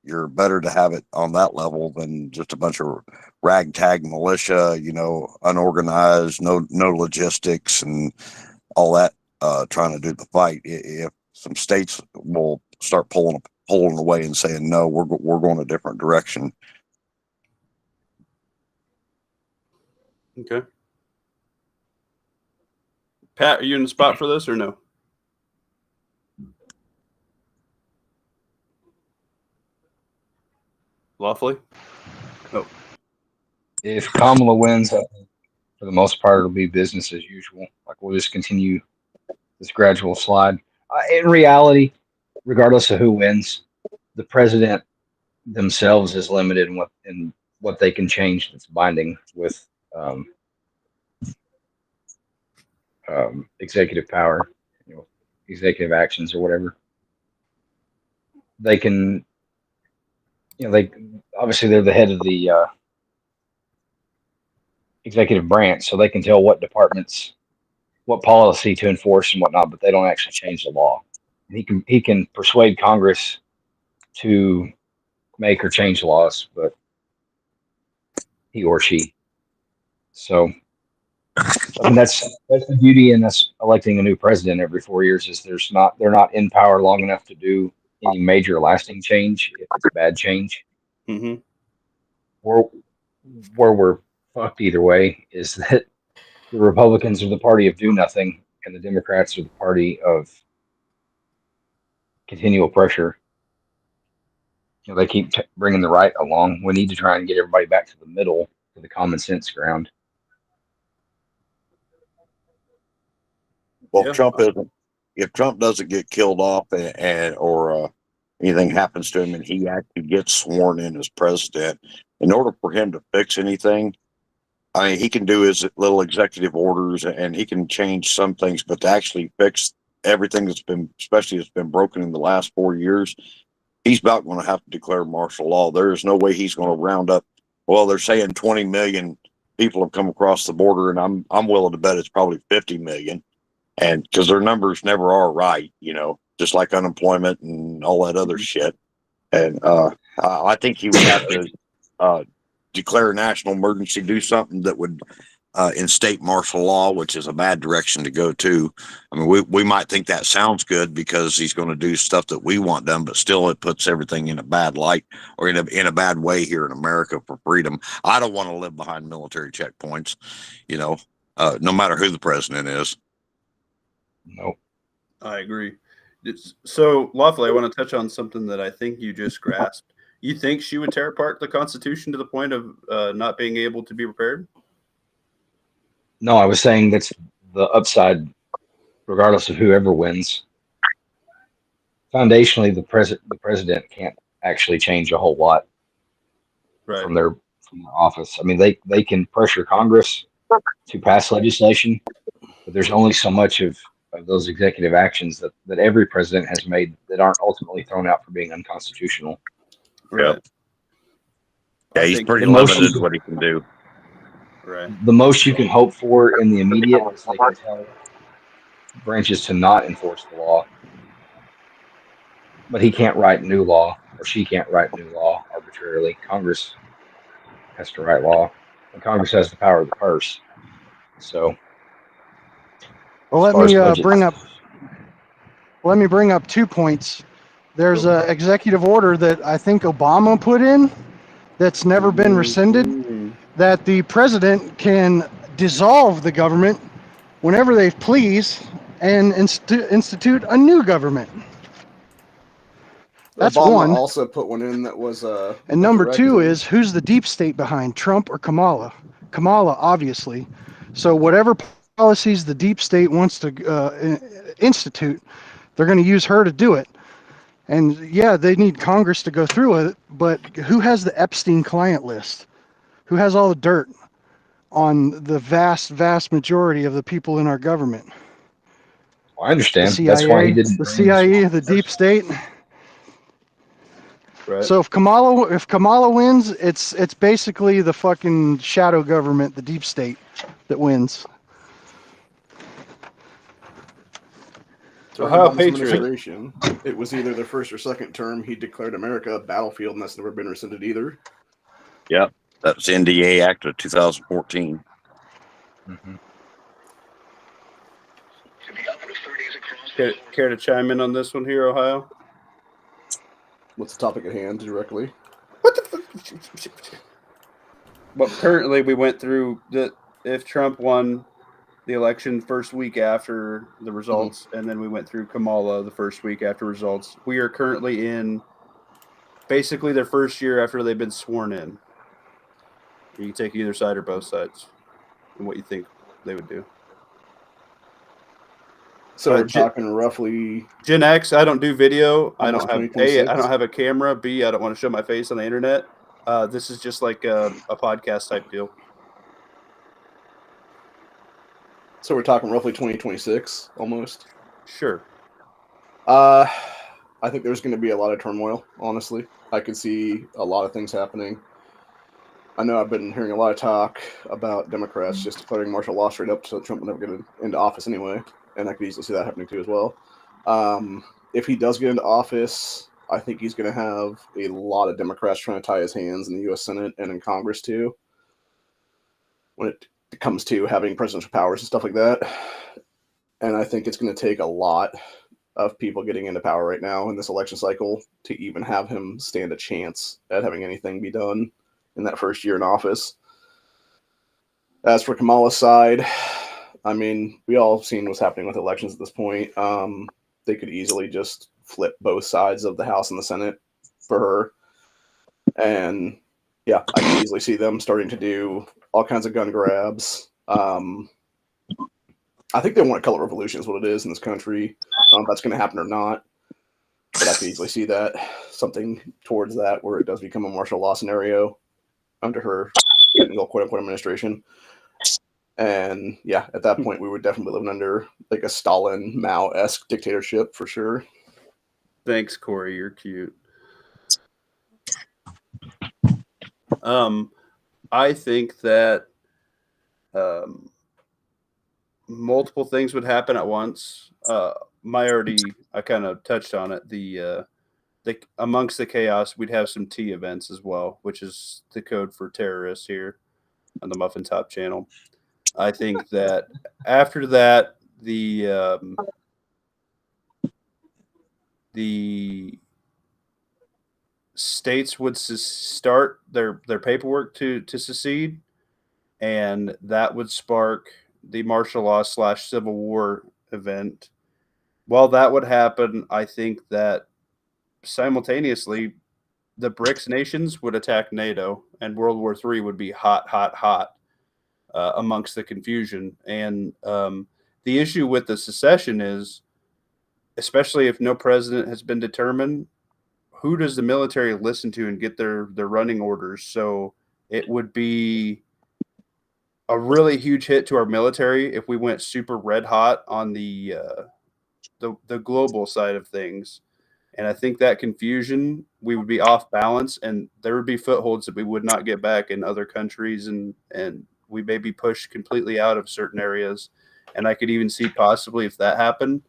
you're better to have it on that level than just a bunch of ragtag militia, you know, unorganized, no logistics and all that, trying to do the fight. If some states will start pulling away and saying, no, we're going a different direction. Okay. Pat, are you in the spot for this or no? Lawfully? No. If Kamala wins, for the most part, it'll be business as usual. Like we'll just continue this gradual slide. In reality, regardless of who wins, the president themselves is limited in what they can change that's binding with executive power, you know, executive actions or whatever. They can, you know, they obviously they're the head of the executive branch, so they can tell what departments, what policy to enforce and whatnot, but they don't actually change the law. And he can persuade Congress to make or change laws, but he or she. So, I mean, that's the beauty in us electing a new president every 4 years is they're not in power long enough to do any major lasting change if it's bad change. Mm-hmm. Where we're fucked either way is that the Republicans are the party of do nothing, and the Democrats are the party of continual pressure. You know, they keep bringing the right along. We need to try and get everybody back to the middle, to the common sense ground. Well, Yeah. if Trump doesn't get killed off or anything happens to him and he actually gets sworn in as president, in order for him to fix anything, I mean, he can do his little executive orders and he can change some things, but to actually fix everything especially that's been broken in the last 4 years, he's about going to have to declare martial law. There is no way he's going to round up. Well, they're saying 20 million people have come across the border, and I'm willing to bet it's probably 50 million. And because their numbers never are right, just like unemployment and all that other shit. And I think he would have to declare a national emergency, do something that would instate martial law, which is a bad direction to go to. I mean, we might think that sounds good because he's going to do stuff that we want done, but still it puts everything in a bad light or in a bad way here in America for freedom. I don't want to live behind military checkpoints, no matter who the president is. No. I agree. So, Lawfully, I want to touch on something that I think you just grasped. You think she would tear apart the Constitution to the point of not being able to be prepared? No, I was saying that's the upside, regardless of whoever wins. Foundationally, the president can't actually change a whole lot from their office. I mean, they can pressure Congress to pass legislation, but there's only so much of those executive actions that every president has made that aren't ultimately thrown out for being unconstitutional. Right. Yeah, he's pretty limited what he can do. Right. The most you can hope for in the immediate is they can tell branches to not enforce the law. But he can't write new law, or she can't write new law arbitrarily. Congress has to write law, and Congress has the power of the purse. So, well, let me bring up 2 points. There's an executive order that I think Obama put in that's never been rescinded, that the president can dissolve the government whenever they please and institute a new government. That's Obama one. also put one in that was and number two is, who's the deep state behind, Trump or Kamala? Kamala, obviously. So whatever policies the deep state wants to institute, they're going to use her to do it. And yeah, they need Congress to go through it, but who has the Epstein client list? Who has all the dirt on the vast, vast majority of the people in our government? Well, I understand. The CIA, that's why he didn't. The CIA, the deep state. Right. So if Kamala wins, it's basically the fucking shadow government, the deep state, that wins. So Obama's administration, it was either the first or second term he declared America a battlefield, and that's never been rescinded either. Yep, that's NDA Act of 2014. Mm-hmm. Care to chime in on this one here, Ohio? What's the topic at hand directly? What the fuck? But currently, we went through if Trump won the election first week after the results, and then we went through Kamala the first week after results. We are currently in basically their first year after they've been sworn in. You can take either side or both sides, and what you think they would do. So we're talking roughly Gen X. I don't do video. I don't have a camera. B, I don't want to show my face on the internet. This is just like a podcast type deal. So we're talking roughly 2026, almost. Sure. I think there's going to be a lot of turmoil. Honestly, I could see a lot of things happening. I know I've been hearing a lot of talk about Democrats just declaring martial law straight up so Trump will never get into office anyway. And I could easily see that happening too as well. If he does get into office, I think he's going to have a lot of Democrats trying to tie his hands in the U.S. Senate and in Congress too, when it comes to having presidential powers and stuff like that. And I think it's going to take a lot of people getting into power right now in this election cycle to even have him stand a chance at having anything be done in that first year in office. As for Kamala's side, I mean, we all have seen what's happening with elections at this point. They could easily just flip both sides of the House and the Senate for her. And yeah, I can easily see them starting to do all kinds of gun grabs. I think they want a color revolution is what it is in this country. I don't know if that's going to happen or not, but I could easily see that, something towards that, where it does become a martial law scenario under her technical quote-unquote administration. And yeah, at that point, we would definitely be living under like a Stalin Mao-esque dictatorship for sure. Thanks, Corey. You're cute. I think that multiple things would happen at once. I kind of touched on it. The amongst the chaos, we'd have some T events as well, which is the code for terrorists here on the Muffin Top channel. I think that after that, the states would start their paperwork to secede, and that would spark the martial law / civil war event. While that would happen, I think that simultaneously the BRICS nations would attack NATO, and World War III would be hot amongst the confusion. And the issue with the secession is, especially if no president has been determined, who does the military listen to and get their running orders? So it would be a really huge hit to our military if we went super red hot on the global side of things. And I think that confusion, we would be off balance, and there would be footholds that we would not get back in other countries, and we may be pushed completely out of certain areas. And I could even see possibly, if that happened,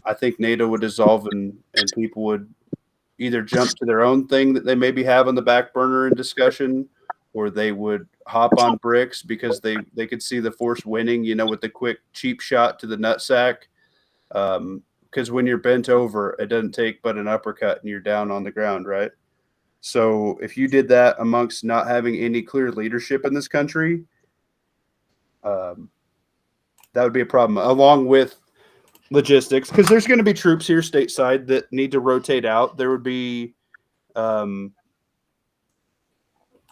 I think NATO would dissolve, and people would either jump to their own thing that they maybe have on the back burner in discussion, or they would hop on BRICS because they could see the force winning, with the quick, cheap shot to the nutsack. Because when you're bent over, it doesn't take but an uppercut and you're down on the ground, right? So if you did that amongst not having any clear leadership in this country, that would be a problem, along with logistics, because there's going to be troops here stateside that need to rotate out. There would be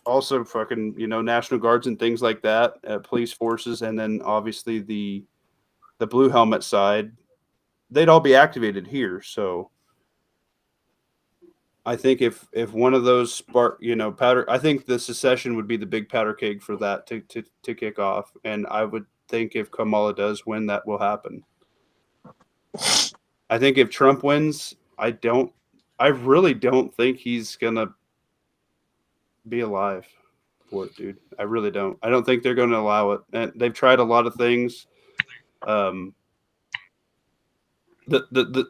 also fucking, National Guards and things like that, police forces, and then obviously the blue helmet side. They'd all be activated here. So I think if one of those powder, I think the secession would be the big powder keg for that to kick off. And I would think if Kamala does win, that will happen. I think if Trump wins, I really don't think he's gonna be alive for it, dude. I really don't. I don't think they're going to allow it. And they've tried a lot of things. The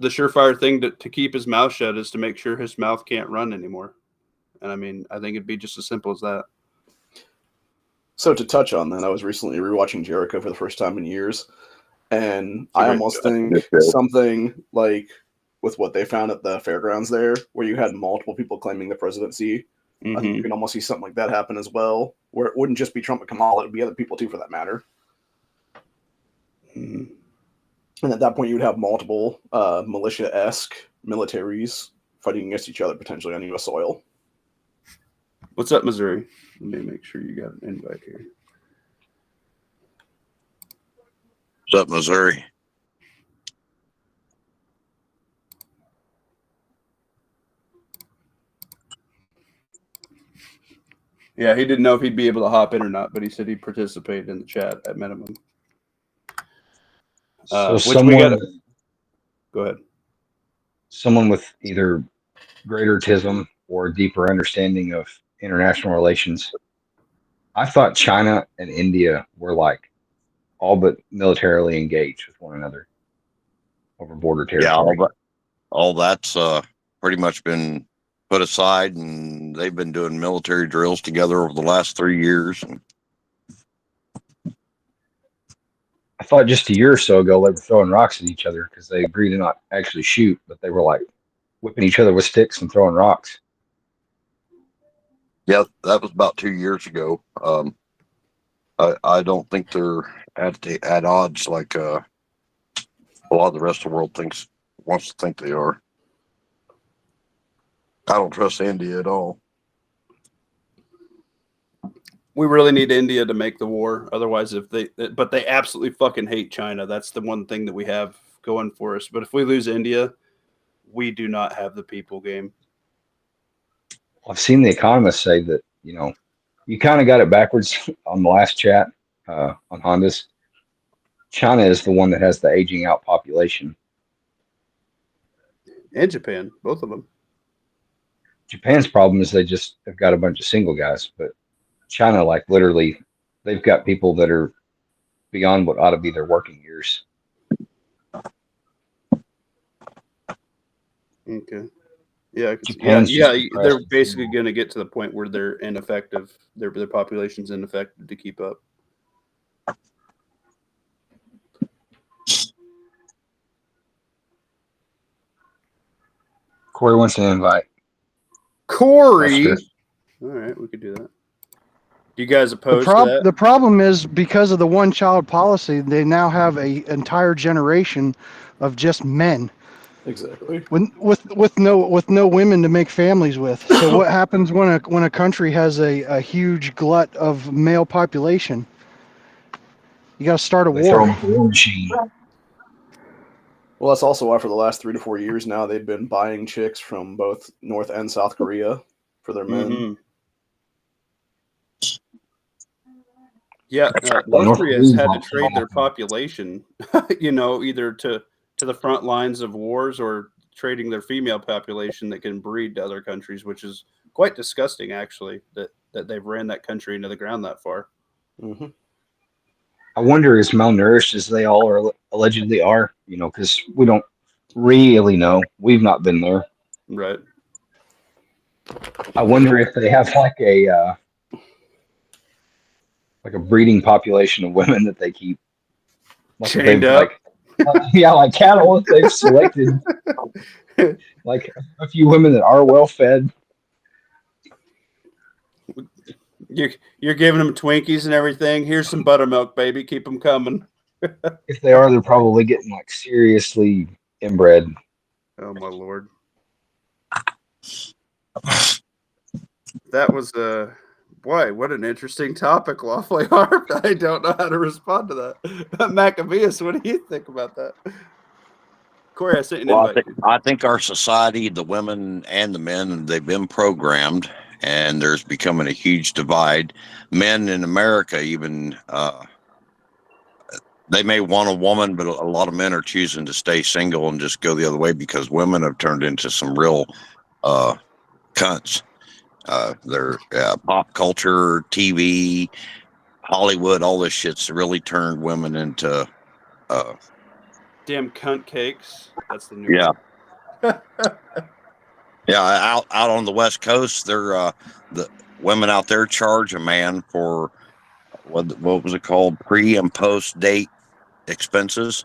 surefire thing to keep his mouth shut is to make sure his mouth can't run anymore. And I mean, I think it'd be just as simple as that. So to touch on that, I was recently rewatching Jericho for the first time in years, and I almost think something like with what they found at the fairgrounds there, where you had multiple people claiming the presidency, I think you can almost see something like that happen as well, where it wouldn't just be Trump and Kamala, it would be other people too, for that matter. Mm-hmm. And at that point, you would have multiple militia-esque militaries fighting against each other, potentially on U.S. soil. What's up, Missouri? Let me make sure you got an invite here. What's up, Missouri? Yeah, he didn't know if he'd be able to hop in or not, but he said he'd participate in the chat at minimum. So go ahead. Someone with either greater tism or deeper understanding of international relations. I thought China and India were like all but militarily engaged with one another over border territory. Yeah, all that's pretty much been put aside, and they've been doing military drills together over the last 3 years. I thought just a year or so ago they were throwing rocks at each other because they agreed to not actually shoot, but they were like whipping each other with sticks and throwing rocks. Yeah, that was about 2 years ago. I don't think they're at odds like a lot of the rest of the world wants to think they are. I don't trust India at all. We really need India to make the war. Otherwise, but they absolutely fucking hate China. That's the one thing that we have going for us. But if we lose India, we do not have the people game. I've seen the economists say that, you kind of got it backwards on the last chat on Hondas. China is the one that has the aging out population. And Japan, both of them. Japan's problem is they just have got a bunch of single guys, but China, like literally, they've got people that are beyond what ought to be their working years. Okay. Yeah, Japan's they're basically going to get to the point where they're ineffective. Their population's ineffective to keep up. Corey wants to invite. Corey? All right, we could do that. You guys opposed to that? The problem is because of the one-child policy, they now have an entire generation of just men. Exactly. With no women to make families with. So what happens when a country has a huge glut of male population? You got to start a war. Machine. Well, that's also why for the last 3 to 4 years now they've been buying chicks from both North and South Korea for their men. Mm-hmm. Yeah, North Korea has had to trade their population, either to the front lines of wars or trading their female population that can breed to other countries, which is quite disgusting, actually, that they've ran that country into the ground that far. Mm-hmm. I wonder as malnourished as they all are allegedly are, because we don't really know. We've not been there. Right. I wonder if they have like a breeding population of women that they keep chained up. Like cattle that they've selected. Like a few women that are well fed. You're giving them Twinkies and everything. Here's some buttermilk, baby. Keep them coming. If they are, they're probably getting like seriously inbred. Oh my Lord. That was boy, what an interesting topic, Lawfully Harp. I don't know how to respond to that. Maccabeus, what do you think about that? Corey, I sent you an invite. I think our society, the women and the men, they've been programmed, and there's becoming a huge divide. Men in America, even, they may want a woman, but a lot of men are choosing to stay single and just go the other way because women have turned into some real cunts. Their pop culture, TV, Hollywood, all this shit's really turned women into damn cunt cakes. That's the new one. Yeah, out on the West Coast, they're the women out there charge a man for what was it called, pre and post date expenses.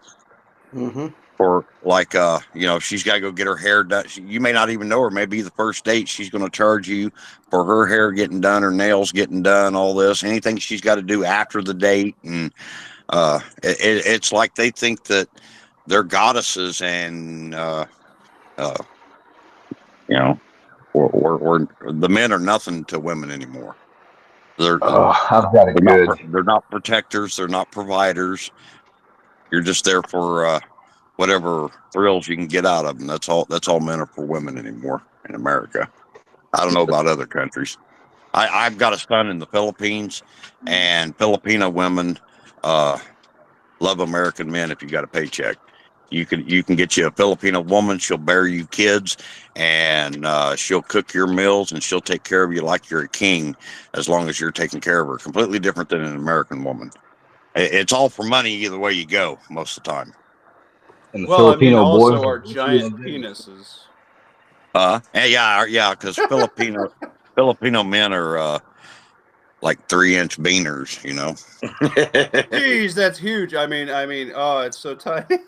Mm-hmm. For like she's got to go get her hair done. You may not even know her. Maybe the first date she's going to charge you for her hair getting done, her nails getting done, all this, anything she's got to do after the date, and it's like they think that they're goddesses, and we're the men are nothing to women anymore. I've got it good. They're not protectors. They're not providers. You're just there for whatever thrills you can get out of them. That's all men are for women anymore in America. I don't know about other countries. I've got a son in the Philippines, and Filipino women love American men if you got a paycheck. You can get you a Filipino woman. She'll bear you kids, and she'll cook your meals, and she'll take care of you like you're a king as long as you're taking care of her. Completely different than an American woman. It's all for money either way you go most of the time. And the Filipino also boys are giant penises. Yeah, because Filipino men are like 3-inch beaners, Jeez, that's huge. I mean, oh, it's so tiny.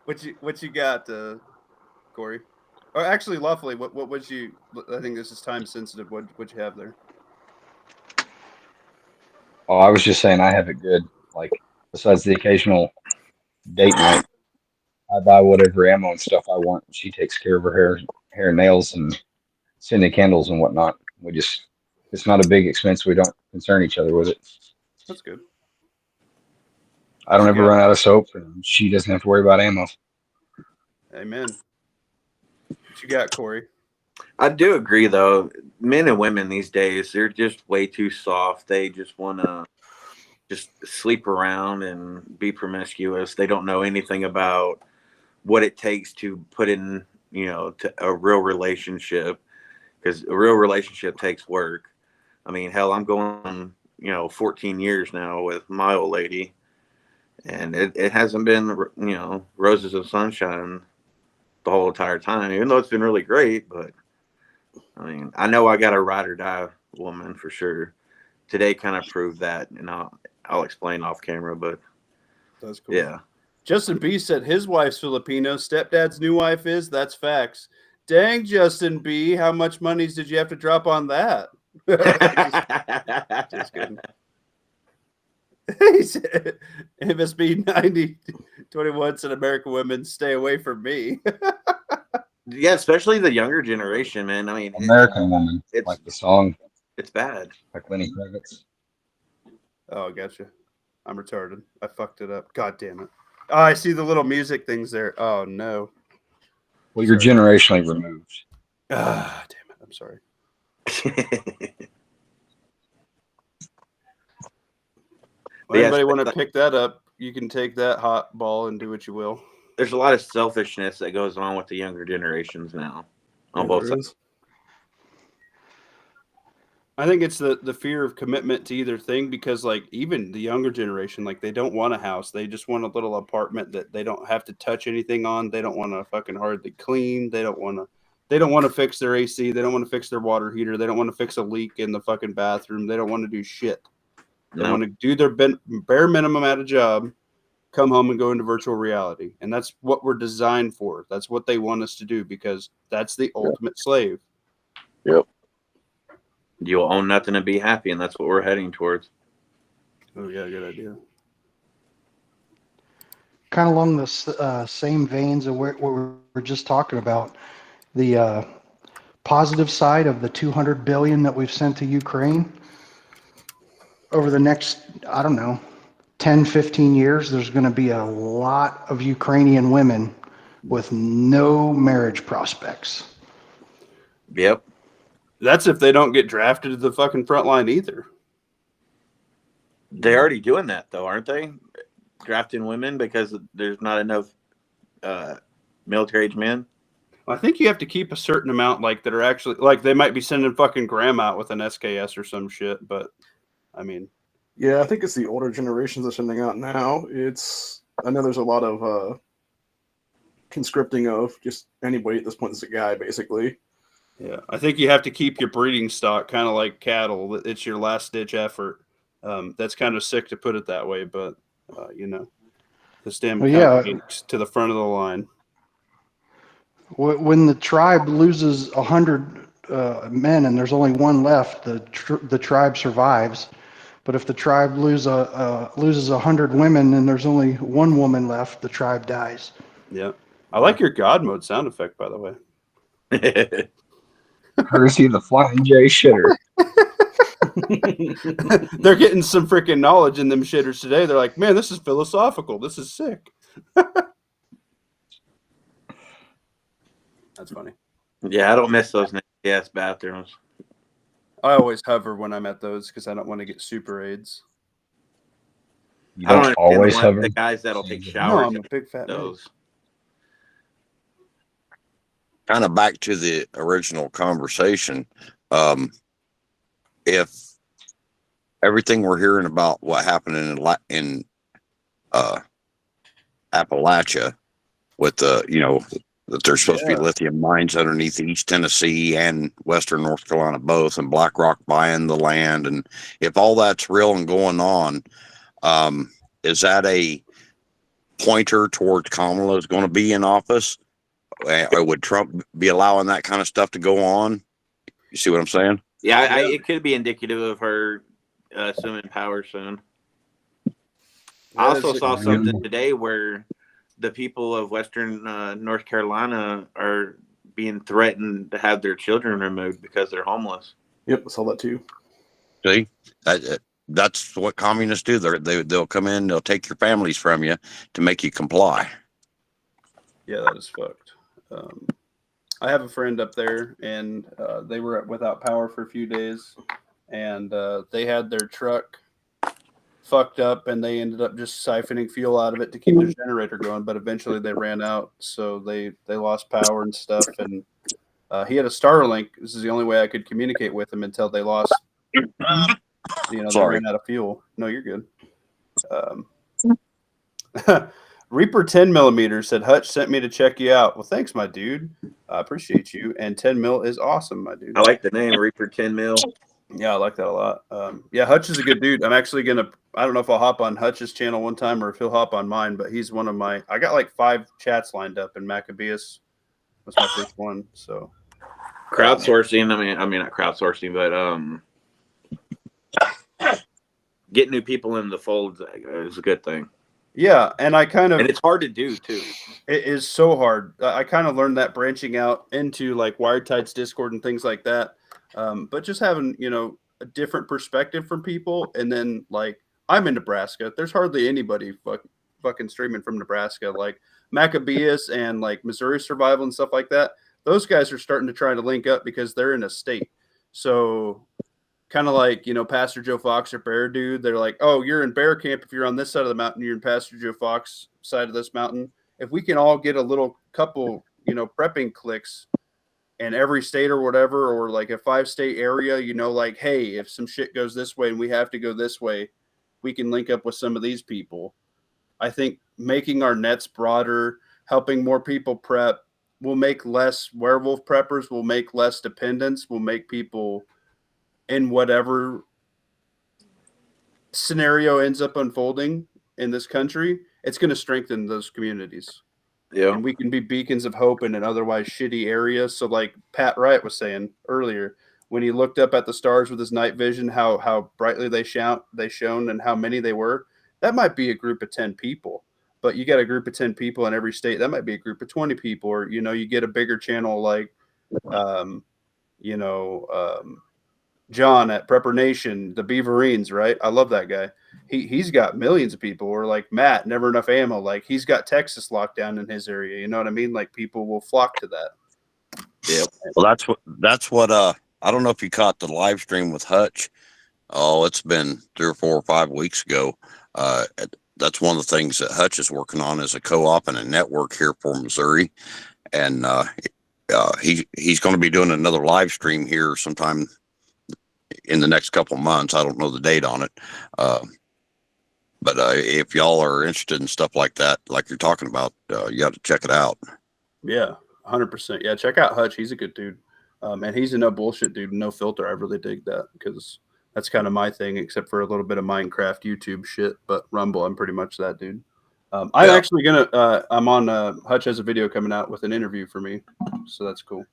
What you got, Corey? Or actually, Lawfully, what would you? I think this is time sensitive. What you have there? Oh, I was just saying I have it good. Like, besides the occasional date night, I buy whatever ammo and stuff I want. She takes care of her hair and nails, and sending candles and whatnot. It's not a big expense. We don't concern each other with it. That's good. I don't ever run out of soap, and she doesn't have to worry about ammo. Amen. What you got, Corey? I do agree, though. Men and women these days, they're just way too soft. They just want to just sleep around and be promiscuous. They don't know anything about what it takes to put in, to a real relationship, because a real relationship takes work. I mean, hell, I'm going, 14 years now with my old lady, and it hasn't been, roses of sunshine the whole entire time, even though it's been really great. But I mean, I know I got a ride or die woman for sure. Today kind of proved that, and I'll explain off camera, but that's cool. Yeah. Justin B said his wife's Filipino. Stepdad's new wife is. That's facts. Dang, Justin B, how much monies did you have to drop on that? just kidding. He said, MSB 9021 said American women stay away from me. Yeah, especially the younger generation, man. I mean, American Woman, it's like the song, it's bad. like Lenny Kravitz. Oh, gotcha. I'm retarded. I fucked it up. God damn it. Oh, I see the little music things there. Oh, no. Well, you're generationally removed. Ah, damn it. I'm sorry. Well, anybody want to pick that up, you can take that hot ball and do what you will. There's a lot of selfishness that goes on with the younger generations now on both sides. I think it's the fear of commitment to either thing, because like even the younger generation, like they don't want a house. They just want a little apartment that they don't have to touch anything on. They don't want to fucking hardly clean. They don't want to fix their AC. They don't want to fix their water heater. They don't want to fix a leak in the fucking bathroom. They don't want to do shit. They want to do their bare minimum at a job, come home and go into virtual reality. And that's what we're designed for. That's what they want us to do, because that's the ultimate slave. Yep. You'll own nothing and be happy, and that's what we're heading towards. Oh, yeah, good idea. Kind of along the same veins of what we're just talking about, the positive side of the $200 billion that we've sent to Ukraine. Over the next, I don't know, 10, 15 years, there's going to be a lot of Ukrainian women with no marriage prospects. Yep. That's if they don't get drafted to the fucking front line either. They're already doing that, though, aren't they? Drafting women because there's not enough military-age men. I think you have to keep a certain amount, like that are actually, like they might be sending fucking grandma out with an SKS or some shit, but I mean. Yeah, I think it's the older generations are sending out now. I know there's a lot of conscripting of just anybody at this point that's a guy, basically. Yeah, I think you have to keep your breeding stock kind of like cattle. It's your last ditch effort. That's kind of sick to put it that way, but the stem to the front of the line. When the tribe loses 100 men and there's only one left, the tribe survives. But if the tribe loses 100 women and there's only one woman left, the tribe dies. Yeah, I like your God mode sound effect, by the way. Courtesy of the Flying J shitter. They're getting some freaking knowledge in them shitters today. They're like, man, this is philosophical. This is sick. That's funny. Yeah, I don't miss those nasty ass bathrooms. I always hover when I'm at those because I don't want to get super AIDS. You don't always hover. The guys that'll take showers. No, I'm a big fat those. Kind of back to the original conversation. If everything we're hearing about what happened in Appalachia with that there's supposed to be lithium mines underneath East Tennessee and Western North Carolina both, and BlackRock buying the land, and if all that's real and going on, is that a pointer towards Kamala is going to be in office? Or would Trump be allowing that kind of stuff to go on? You see what I'm saying? Yeah, it could be indicative of her assuming power soon. I also saw something today where the people of Western North Carolina are being threatened to have their children removed because they're homeless. Yep, I saw that too. See, that's what communists do. They'll come in, they'll take your families from you to make you comply. Yeah, that is fucked. I have a friend up there, and they were without power for a few days, and they had their truck fucked up, and they ended up just siphoning fuel out of it to keep their generator going. But eventually, they ran out, so they lost power and stuff. And he had a Starlink. This is the only way I could communicate with him until they lost. They ran out of fuel. No, you're good. Reaper 10 millimeters said Hutch sent me to check you out. Well, thanks, my dude. I appreciate you. And 10 mil is awesome, my dude. I like the name Reaper 10 mil. Yeah, I like that a lot. Yeah, Hutch is a good dude. I'm actually gonna. I don't know if I'll hop on Hutch's channel one time or if he'll hop on mine, but he's one of my. I got like 5 chats lined up, and Maccabeus was my first one. So crowdsourcing. I mean not crowdsourcing, but getting new people in the fold is a good thing. Yeah, and it's hard to do too. It is so hard. I kind of learned that branching out into like Wiretide's Discord and things like that. But just having, a different perspective from people. And then like, I'm in Nebraska. There's hardly anybody fucking streaming from Nebraska. Like Maccabeus and like Missouri Survival and stuff like that. Those guys are starting to try to link up because they're in a state. So kind of like, Pastor Joe Fox or Bear Dude. They're like, oh, you're in bear camp. If you're on this side of the mountain, you're in Pastor Joe Fox side of this mountain. If we can all get a little couple, prepping clicks in every state or whatever, or like a 5-state area, like, hey, if some shit goes this way and we have to go this way, we can link up with some of these people. I think making our nets broader, helping more people prep, will make less werewolf preppers, will make less dependents, will make people in whatever scenario ends up unfolding in this country, it's going to strengthen those communities. Yeah. And we can be beacons of hope in an otherwise shitty area. So like Pat Wright was saying earlier, when he looked up at the stars with his night vision, how brightly they shone and how many they were, that might be a group of 10 people. But you got a group of 10 people in every state, that might be a group of 20 people. Or, you get a bigger channel like, John at Prepper Nation, the Beaverines, right? I love that guy. He's got millions of people. Or like Matt, Never Enough Ammo. Like he's got Texas locked down in his area. You know what I mean? Like people will flock to that. Yeah. Well, that's what I don't know if you caught the live stream with Hutch. Oh, it's been 3 or 4 or 5 weeks ago. That's one of the things that Hutch is working on is a co-op and a network here for Missouri. And he's going to be doing another live stream here sometime in the next couple of months. I don't know the date on it. But if y'all are interested in stuff like that, like you're talking about, you got to check it out. Yeah, 100%. Yeah, check out Hutch. He's a good dude. And he's a no bullshit dude, no filter. I really dig that because that's kind of my thing, except for a little bit of Minecraft YouTube shit. But Rumble, I'm pretty much that dude. I'm actually going to, I'm on, Hutch has a video coming out with an interview for me. So that's cool.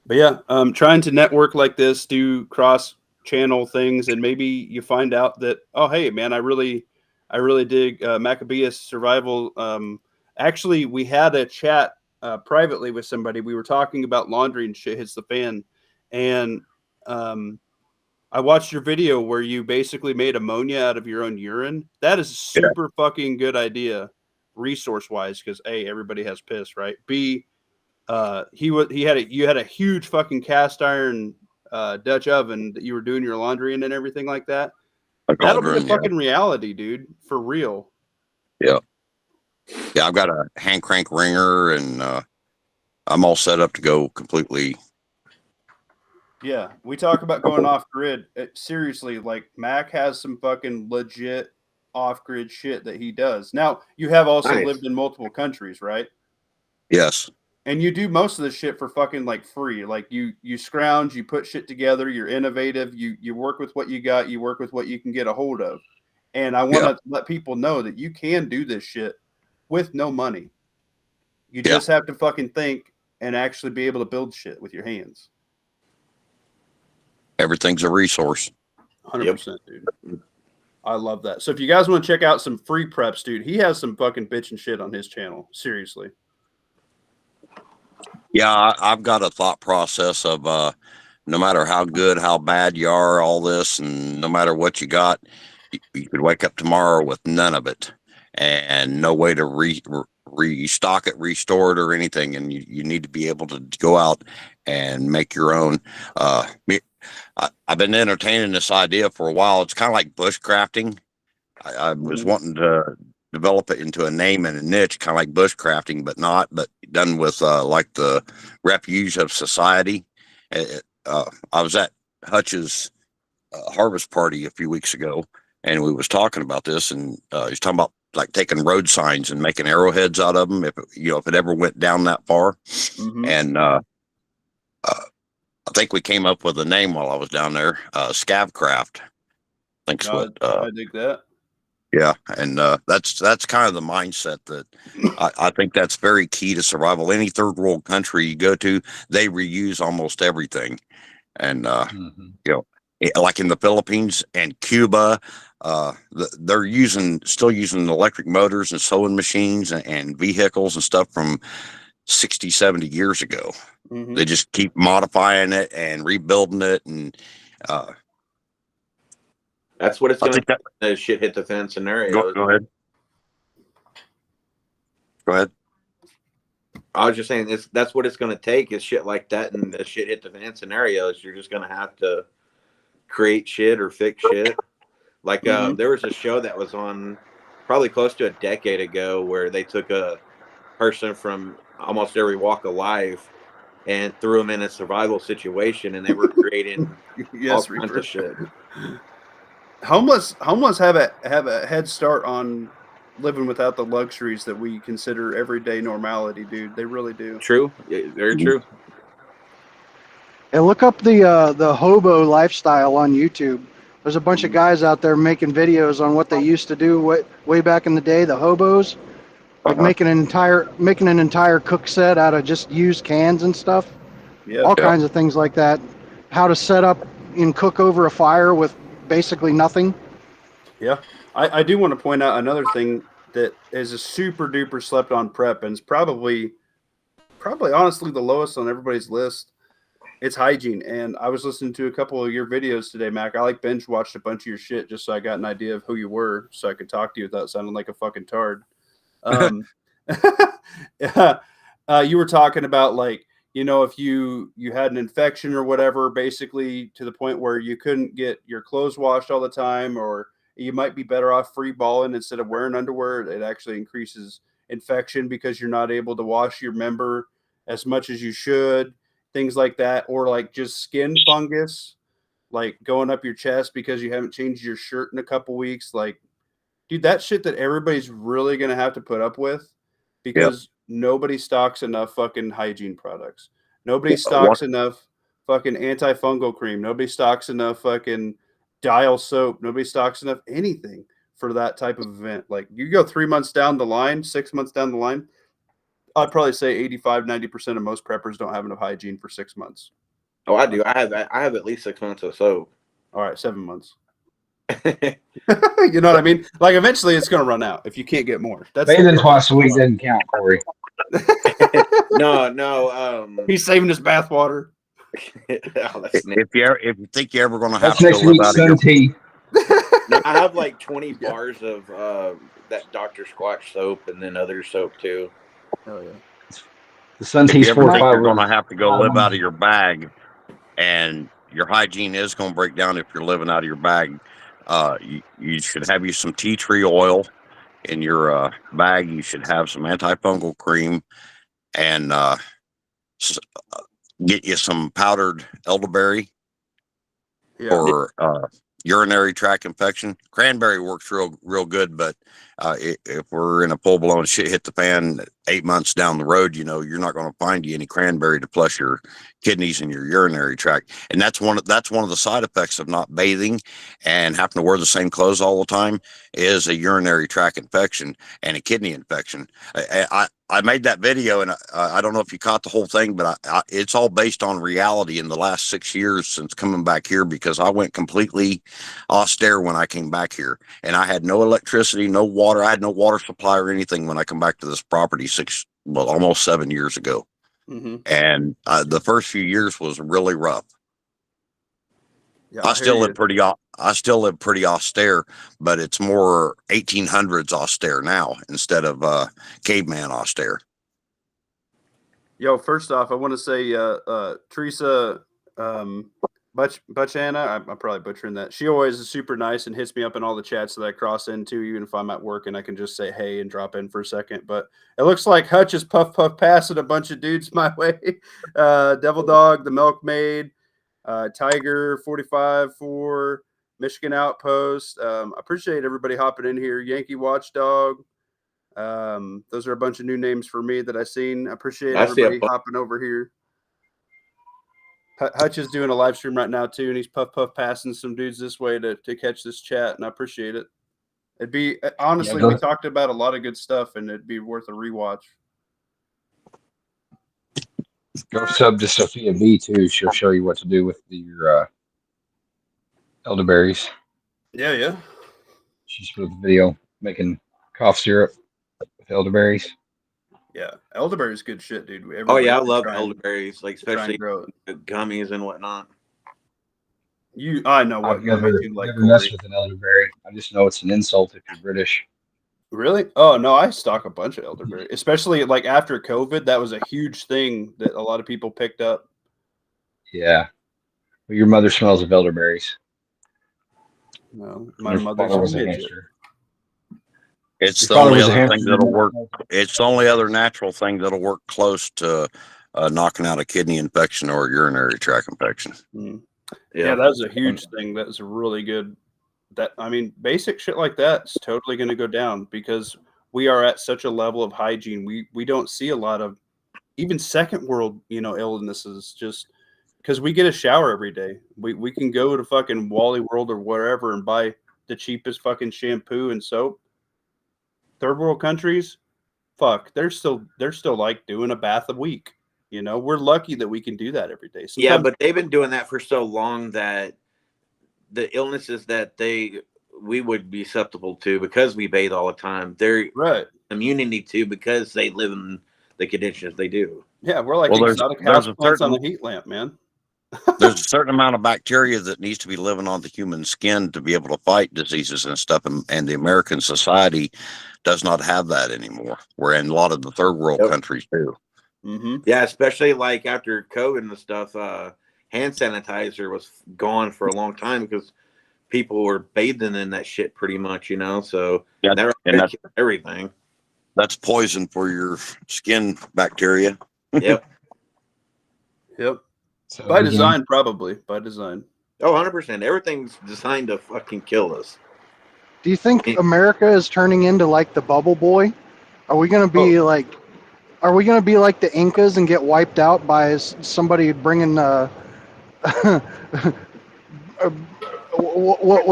But yeah, trying to network like this, do cross-channel things, and maybe you find out that, oh, hey, man, I really dig Maccabeus Survival. Actually, we had a chat privately with somebody. We were talking about laundry and shit hits the fan, and I watched your video where you basically made ammonia out of your own urine. That is a super fucking good idea, resource-wise, because A, everybody has piss, right? B, you had a huge fucking cast iron Dutch oven that you were doing your laundry in and everything like that. That'll be a fucking reality, dude, for real. Yeah. Yeah, I've got a hand crank ringer and I'm all set up to go completely. Yeah, we talk about going off grid. Seriously, like Mac has some fucking legit off grid shit that he does. Now, you have also lived in multiple countries, right? Yes. And you do most of this shit for fucking like free. Like you scrounge, you put shit together, you're innovative, you work with what you got, you work with what you can get a hold of. And I want to let people know that you can do this shit with no money. You just have to fucking think and actually be able to build shit with your hands. Everything's a resource. 100%, dude. I love that. So if you guys want to check out some free preps, dude, he has some fucking bitch and shit on his channel. Seriously. Yeah, I've got a thought process of no matter how good, how bad you are, all this, and no matter what you got, you could wake up tomorrow with none of it and no way to restock it, restore it, or anything. And you need to be able to go out and make your own. I've been entertaining this idea for a while. It's kind of like bushcrafting. I was wanting to develop it into a name and a niche, kind of like bushcrafting, but done with like the refuge of society. I was at Hutch's harvest party a few weeks ago, and we was talking about this, and he was talking about like taking road signs and making arrowheads out of them if it ever went down that far. And I think we came up with a name while I was down there, Scavcraft. I dig that. Yeah, and that's kind of the mindset that I think that's very key to survival. Any third world country you go to, they reuse almost everything, and like in the Philippines and Cuba, they're still using electric motors and sewing machines and vehicles and stuff from 60, 70 years ago. They just keep modifying it and rebuilding it, and that's what it's going to be. Shit hit the fan scenario. Go ahead. Go ahead. I was just saying that's what it's going to take is shit like that, and the shit hit the fan scenarios. You're just going to have to create shit or fix shit. Like there was a show that was on probably close to a decade ago where they took a person from almost every walk of life and threw them in a survival situation, and they were creating all kinds of shit. Homeless have a head start on living without the luxuries that we consider everyday normality, dude. They really do. True. Very true. And look up the hobo lifestyle on YouTube. There's a bunch of guys out there making videos on what they used to do way back in the day, the hobos. Like making an entire cook set out of just used cans and stuff. Yeah. All kinds of things like that. How to set up and cook over a fire with basically nothing. Yeah. I do want to point out another thing that is a super duper slept on prep, and it's probably honestly the lowest on everybody's list. It's hygiene. And I was listening to a couple of your videos today, Mac. I like binge watched a bunch of your shit just so I got an idea of who you were, so I could talk to you without sounding like a fucking tard. You were talking about, like, if you had an infection or whatever, basically to the point where you couldn't get your clothes washed all the time, or you might be better off free balling instead of wearing underwear. It actually increases infection because you're not able to wash your member as much as you should, things like that. Or like just skin fungus, like going up your chest because you haven't changed your shirt in a couple weeks. Like, dude, that shit that everybody's really going to have to put up with because nobody stocks enough fucking hygiene products. Nobody stocks enough fucking antifungal cream. Nobody stocks enough fucking Dial soap. Nobody stocks enough anything for that type of event. Like, you go 3 months down the line, 6 months down the line, I'd probably say 85-90% of most preppers don't have enough hygiene for 6 months. Oh, I do. I have at least 6 months of soap. All right, 7 months. You know what I mean? Like, eventually it's going to run out if you can't get more. That's bathing twice a week doesn't count, Corey. No. He's saving his bath water. If you think you're ever going to have to go live out of your tea. No, I have like 20 bars of that Dr. Squatch soap and then other soap too. Oh yeah. The Sun Tea's 4 or 5. You're going to have to go live out of your bag, and your hygiene is going to break down if you're living out of your bag. You should have you some tea tree oil in your bag. You should have some antifungal cream, and get you some powdered elderberry for urinary tract infection. Cranberry works real good, but if we're in a full blown shit hit the fan, 8 months down the road, you're not going to find you any cranberry to flush your kidneys and your urinary tract. And that's one of the side effects of not bathing and having to wear the same clothes all the time is a urinary tract infection and a kidney infection. I made that video, and I don't know if you caught the whole thing, but it's all based on reality in the last 6 years since coming back here, because I went completely austere when I came back here, and I had no electricity, no water. I had no water supply or anything when I come back to this property almost 7 years ago. Mm-hmm. And the first few years was really rough. Yeah, I still live pretty austere, but it's more 1800s austere now instead of caveman austere. Yo, first off, I want to say Teresa Butchana, I'm probably butchering that. She always is super nice and hits me up in all the chats that I cross into, even if I'm at work and I can just say hey and drop in for a second. But it looks like Hutch is puff passing a bunch of dudes my way. Devil Dog, the Milkmaid, Tiger 45 for Michigan Outpost. I appreciate everybody hopping in here. Yankee Watchdog. Those are a bunch of new names for me that I seen. I appreciate everybody hopping over here. Hutch is doing a live stream right now too, and he's puff passing some dudes this way to catch this chat, and I appreciate it. It'd be honestly, we talked about a lot of good stuff, and it'd be worth a rewatch. Go sub to Sophia B too. She'll show you what to do with your elderberries. Yeah. She's put the video making cough syrup with elderberries. Yeah, elderberries good shit, dude. Everybody I love elderberries, like especially the gummies and whatnot. I know what I've never messed with an elderberry. I just know it's an insult if you're British. Really? Oh no, I stock a bunch of elderberry, especially like after COVID. That was a huge thing that a lot of people picked up. Yeah, well, your mother smells of elderberries. No, my mother's a midget. It's the only other thing that'll work. It's the only other natural thing that'll work close to knocking out a kidney infection or a urinary tract infection. Mm. Yeah, that was a huge thing. That was really good. Basic shit like that is totally going to go down because we are at such a level of hygiene. We don't see a lot of even second world, illnesses just because we get a shower every day. We can go to fucking Wally World or wherever and buy the cheapest fucking shampoo and soap. Third world countries, fuck, they're still like doing a bath a week. We're lucky that we can do that every day. Yeah, but they've been doing that for so long that the illnesses that we would be susceptible to because we bathe all the time, they're immunity to because they live in the conditions they do. Yeah, we're like exotic house plants on the heat lamp, man. There's a certain amount of bacteria that needs to be living on the human skin to be able to fight diseases and stuff, and the American society does not have that anymore. We're in a lot of the third world countries too. Mm-hmm. Yeah, especially like after COVID and stuff, hand sanitizer was gone for a long time because people were bathing in that shit pretty much, So that's everything. That's poison for your skin bacteria. Yep. So by design, probably. By design. Oh, 100%. Everything's designed to fucking kill us. Do you think America is turning into like the bubble boy? Are we going to be like the Incas and get wiped out by somebody bringing what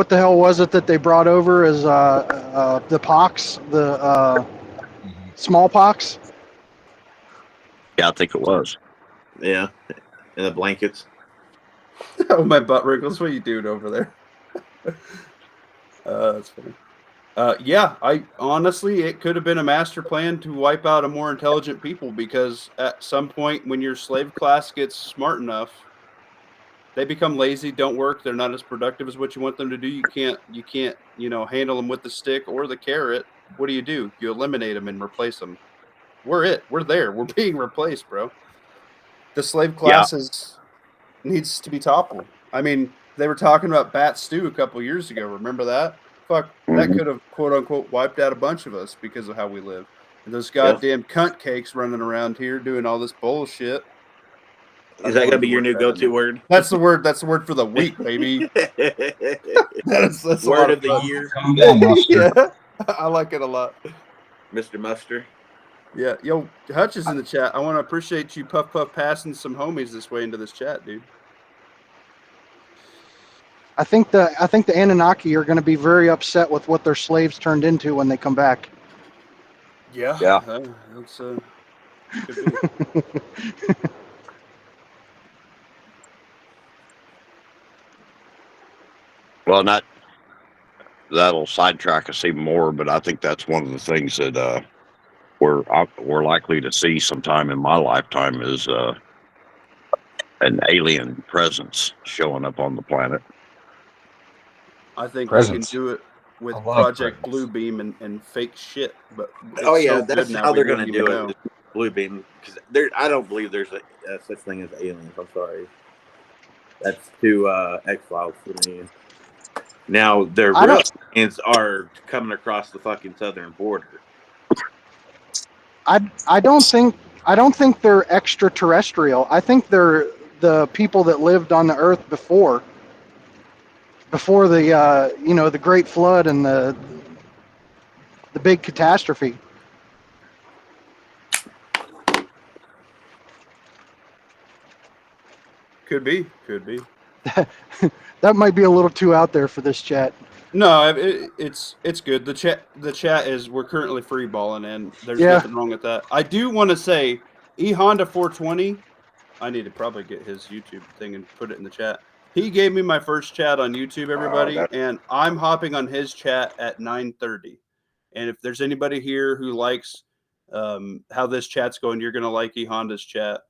the hell was it that they brought over as the pox, the smallpox? Yeah, I think it was. Yeah, and the blankets. Oh, my butt wrinkles. What are you doing over there? That's funny. Yeah, I honestly, it could have been a master plan to wipe out a more intelligent people because at some point when your slave class gets smart enough, they become lazy, don't work, they're not as productive as what you want them to do. You can't, handle them with the stick or the carrot. What do? You eliminate them and replace them. We're there. We're being replaced, bro. The slave class needs to be toppled. I mean, they were talking about bat stew a couple years ago. Remember that? Fuck, that could have, quote unquote, wiped out a bunch of us because of how we live. And those goddamn cunt cakes running around here doing all this bullshit. Is that going to be your new go-to word? That's the word. That's the word for the week, baby. that's word of the year. Yeah, I like it a lot. Mr. Muster. Yeah, yo, Hutch is in the chat. I want to appreciate you, Puff passing some homies this way into this chat, dude. I think the Anunnaki are going to be very upset with what their slaves turned into when they come back. Yeah, Yeah. That's could be. Well, that'll sidetrack us even more, but I think that's one of the things that we're likely to see sometime in my lifetime is an alien presence showing up on the planet. I think Presence. they can do it with I love Project presents. Bluebeam and fake shit, but it's Oh yeah, so good that's now how we they're wouldn't gonna even do know. it. Blue beam, because I don't believe there's a such thing as aliens. I'm sorry, that's too X-Files for me. Now their I real don't aliens are coming across the fucking southern border. I don't think they're extraterrestrial. I think they're the people that lived on the Earth before the the Great Flood and the big catastrophe. Could be. That might be a little too out there for this chat. No, it's good. The chat is we're currently free balling, and there's Yeah. nothing wrong with that. I do want to say Honda 420. I need to probably get his YouTube thing and put it in the chat. He gave me my first chat on YouTube, everybody, and I'm hopping on his chat at 9:30. And if there's anybody here who likes how this chat's going, you're gonna like Honda's chat.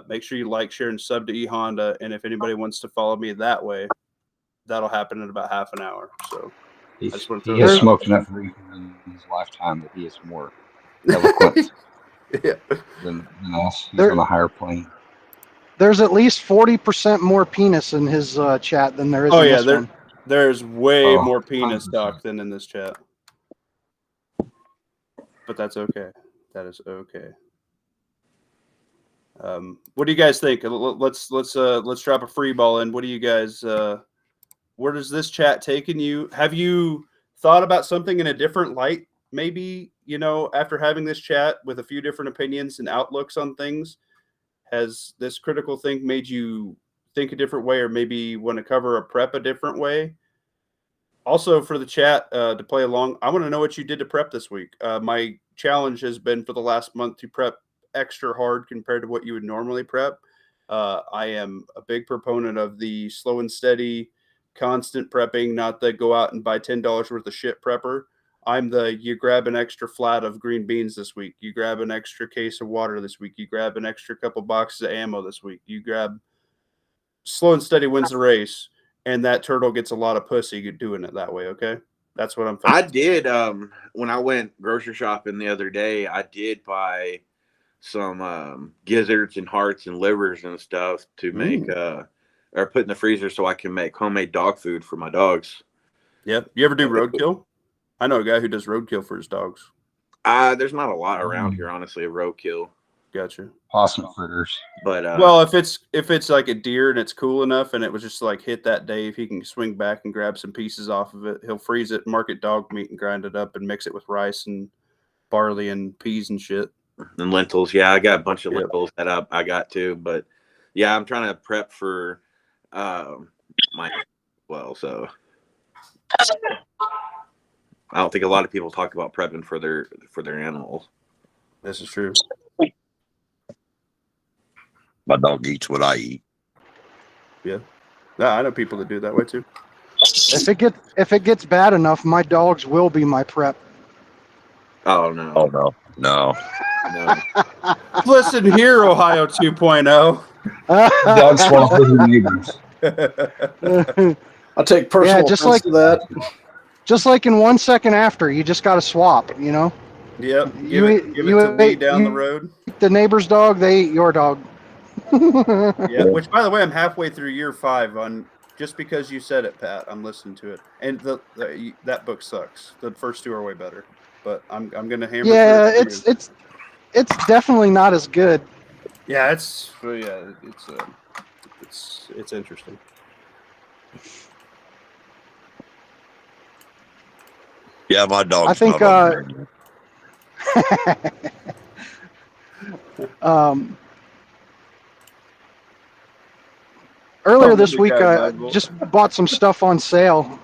Make sure you like, share, and sub to Honda. And if anybody wants to follow me that way, that'll happen in about half an hour. So He throw has that out. smoked enough reefer in his lifetime that he is more eloquent Yeah. than us. He's on a higher plane. There's at least 40% more penis in his chat than there is in this one. There's way Oh, more penis 100%. talk than in this chat. But that's okay. That is okay. What do you guys think? Let's drop a free ball in. What do you guys? Where does this chat taken you? Have you thought about something in a different light? Maybe after having this chat with a few different opinions and outlooks on things, has this critical thing made you think a different way, or maybe want to cover a prep a different way? Also, for the chat to play along, I want to know what you did to prep this week. My challenge has been for the last month to prep extra hard compared to what you would normally prep. I am a big proponent of the slow and steady, constant prepping, not the go out and buy $10 worth of shit prepper. I'm the you grab an extra flat of green beans this week. You grab an extra case of water this week. You grab an extra couple boxes of ammo this week. You grab slow and steady wins the race. And that turtle gets a lot of pussy doing it that way. Okay, that's what I'm. I did when I went grocery shopping the other day. I did buy some gizzards and hearts and livers and stuff to make or put in the freezer so I can make homemade dog food for my dogs. Yep. You ever do roadkill? I know a guy who does roadkill for his dogs. There's not a lot around here, honestly, of roadkill. Gotcha. Possum fritters. But well, if it's like a deer and it's cool enough and it was just like hit that day, if he can swing back and grab some pieces off of it, he'll freeze it, mark it dog meat, and grind it up and mix it with rice and barley and peas and shit. And lentils. Yeah, I got a bunch of lentils that I got too. But yeah, I'm trying to prep for my so I don't think a lot of people talk about prepping for their animals. This is true. My dog eats what I eat. Yeah. No, I know people that do it that way too. If it gets bad enough, my dogs will be my prep. Oh no. Oh no. Listen here, Ohio 2.0. Dogs swap with your neighbors. I'll take personal offense to that. Just like in 1 second after, you just got to swap, Yep. Give it to Lee down the road. The neighbor's dog, they eat your dog. Yeah, which, by the way, I'm halfway through year 5 on just because you said it, Pat. I'm listening to it, and that book sucks. The first 2 are way better, but I'm gonna hammer. Yeah, it's definitely not as good. Yeah, it's interesting. Yeah, my dog. I think. Earlier Oh, this the week, guy I Bible. just bought some stuff on sale.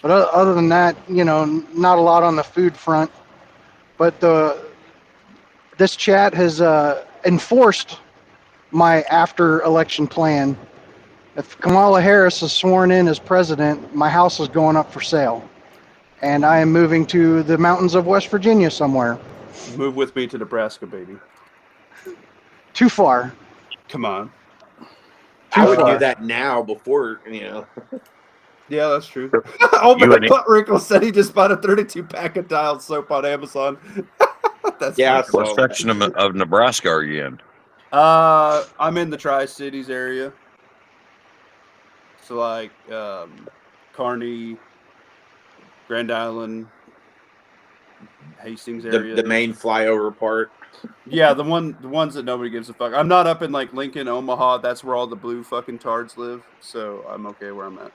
But other than that, not a lot on the food front. But this chat has enforced my after-election plan. If Kamala Harris is sworn in as president, my house is going up for sale. And I am moving to the mountains of West Virginia somewhere. Move with me to Nebraska, baby. Too far. Come on. I would far. do that now before, Yeah, that's true. Oh, You man, and Butt Wrinkle said he just bought a 32-pack of Dial soap on Amazon. That's Yeah, fucking what awesome. section of Nebraska are you in? I'm in the Tri-Cities area. So like Kearney, Grand Island, Hastings area. the main flyover part. Yeah, the ones that nobody gives a fuck. I'm not up in like Lincoln, Omaha. That's where all the blue fucking tards live. So I'm okay where I'm at.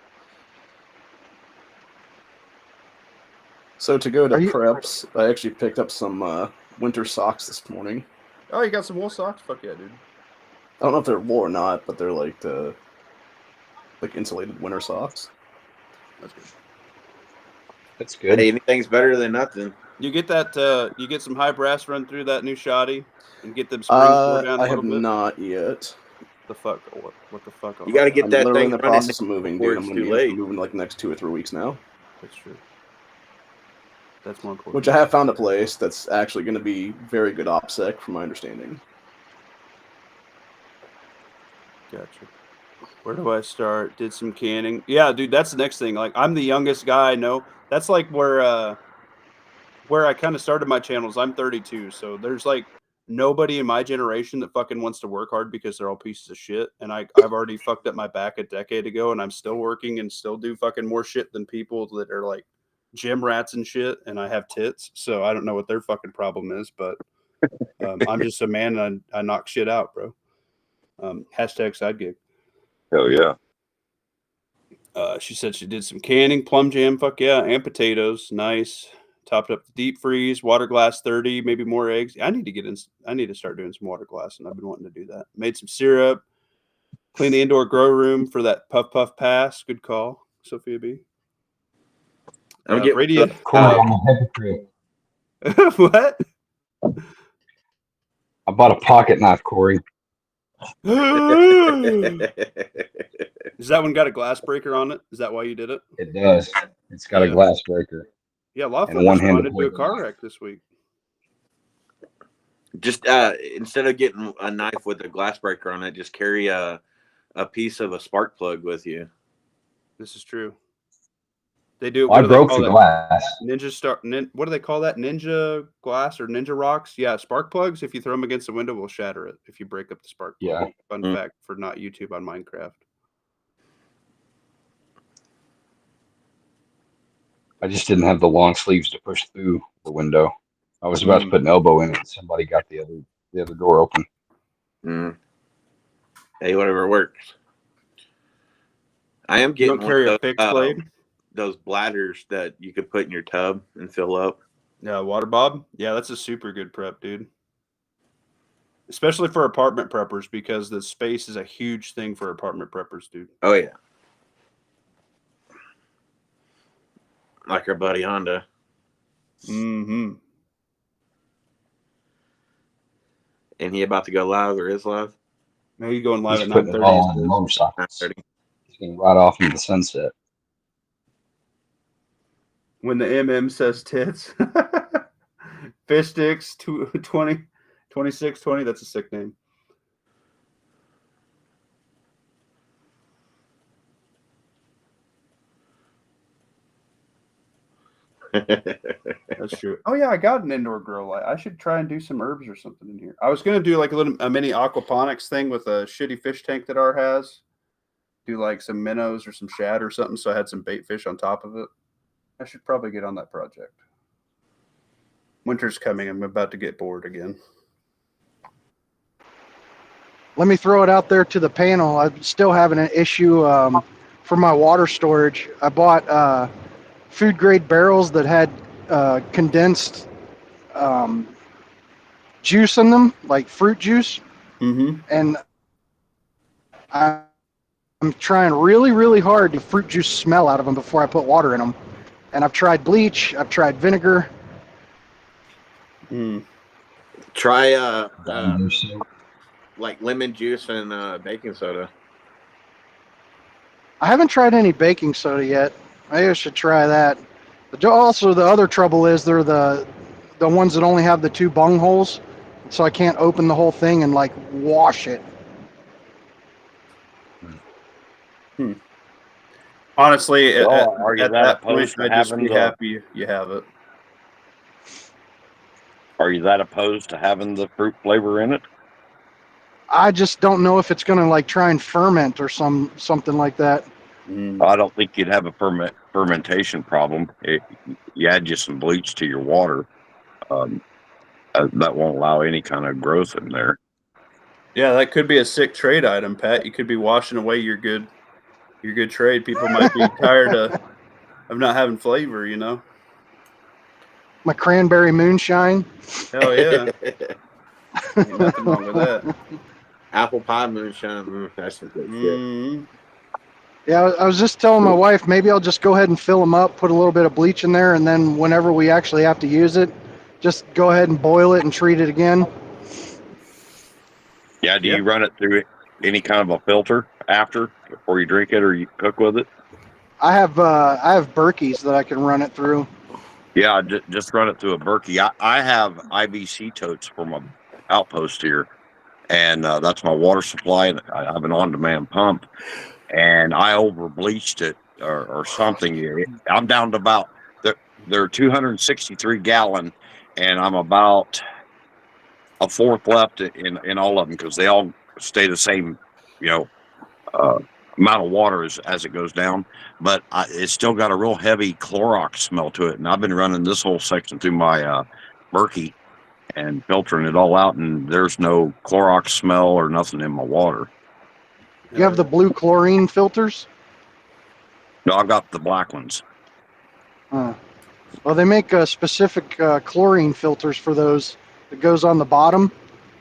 So to go to preps, I actually picked up some winter socks this morning. Oh, you got some wool socks? Fuck yeah, dude. I don't know if they're wool or not, but they're like insulated winter socks. That's good. That's good. Hey, anything's better than nothing. You get that? You get some high brass run through that new shoddy and get them springs tore down a I have little bit. Not yet. The fuck? What the fuck? You got to get that literally thing in the running process of moving, before dude. it's I'm too gonna late. be moving like the next 2 or 3 weeks now. That's true. That's more important. Which I have found a place that's actually going to be very good OPSEC, from my understanding. Gotcha. Where do I start? Did some canning. Yeah, dude, that's the next thing. Like, I'm the youngest guy I know. That's like where I kind of started my channels. I'm 32, so there's like nobody in my generation that fucking wants to work hard because they're all pieces of shit. And I've already fucked up my back a decade ago, and I'm still working and still do fucking more shit than people that are like gym rats and shit. And I have tits, so I don't know what their fucking problem is, but I'm just a man and I knock shit out, bro. Hashtag side gig. Hell yeah. She said she did some canning, plum jam, fuck yeah, and potatoes. Nice. Topped up the deep freeze, water glass 30, maybe more eggs. I need to start doing some water glass, and I've been wanting to do that. Made some syrup, clean the indoor grow room for that puff pass. Good call, Sophia B. I'm getting radio. Corey, I'm a hypocrite. What? I bought a pocket knife, Corey. Is that one got a glass breaker on it? Is that why you did it? It does. It's got a glass breaker. Yeah, a lot of and folks one hand responded to a car wreck this week. Just instead of getting a knife with a glass breaker on it, just carry a piece of a spark plug with you. This is true. They do. Well, I broke the glass. What do they call that? Ninja glass or ninja rocks? Yeah, spark plugs. If you throw them against the window, will shatter it. If you break up the spark plug. Yeah. Fun fact for not YouTube on Minecraft. I just didn't have the long sleeves to push through the window. I was about to put an elbow in it, and somebody got the other door open. Hey, whatever works. I am getting you don't carry a fixed blade. Those bladders that you could put in your tub and fill up. Yeah, water bob. Yeah, that's a super good prep, dude. Especially for apartment preppers, because the space is a huge thing for apartment preppers, dude. Oh yeah. Like our buddy Honda. Mm-hmm. And he about to go live or is live? No, he's going live He's at putting it all on the 9:30. motorcycles. He's going to ride off into the sunset. When the MM says tits. Fish sticks, 20, 26, 20. That's a sick name. That's true. Oh yeah, I got an indoor grow light. I should try and do some herbs or something in here. I was gonna do like a mini aquaponics thing with a shitty fish tank that R has. Do like some minnows or some shad or something, so I had some bait fish on top of it. I should probably get on that project. Winter's coming. I'm about to get bored again. Let me throw it out there to the panel. I'm still having an issue for my water storage. I bought food grade barrels that had condensed juice in them, like fruit juice, Mm-hmm. and I'm trying really, really hard to fruit juice smell out of them before I put water in them. And I've tried bleach, I've tried vinegar. Mm. Try So like lemon juice and baking soda. I haven't tried any baking soda yet. Maybe I should try that. But also, the other trouble is they're the ones that only have the 2 bung holes, so I can't open the whole thing and like wash it. Honestly, Well, are you at that that point, opposed to I'd just having be happy you have it. Are you that opposed to having the fruit flavor in it? I just don't know if it's gonna like try and ferment or something like that. Mm. I don't think you'd have a fermentation problem. You add just some bleach to your water. That won't allow any kind of growth in there. Yeah, that could be a sick trade item, Pat. You could be washing away your good trade. People might be tired of not having flavor, you know. My cranberry moonshine. Hell yeah, ain't nothing wrong with that. Apple pie moonshine. That's some good shit. Mm. Yeah, I was just telling my wife maybe I'll just go ahead and fill them up, put a little bit of bleach in there, and then whenever we actually have to use it, just go ahead and boil it and treat it again. Yeah, do you run it through any kind of a filter after before you drink it or you cook with it? I have Berkeys that I can run it through. Yeah, just run it through a Berkey. I have IBC totes for my outpost here, and that's my water supply. And I have an on-demand pump, and I over bleached it or something. I'm down to about they're 263 gallon, and I'm about a fourth left in all of them because they all stay the same, amount of water as it goes down, but it's still got a real heavy Clorox smell to it. And I've been running this whole section through my Berkey and filtering it all out, and there's no Clorox smell or nothing in my water. You have the blue chlorine filters? No, I've got the black ones. Well, they make specific chlorine filters for those that goes on the bottom.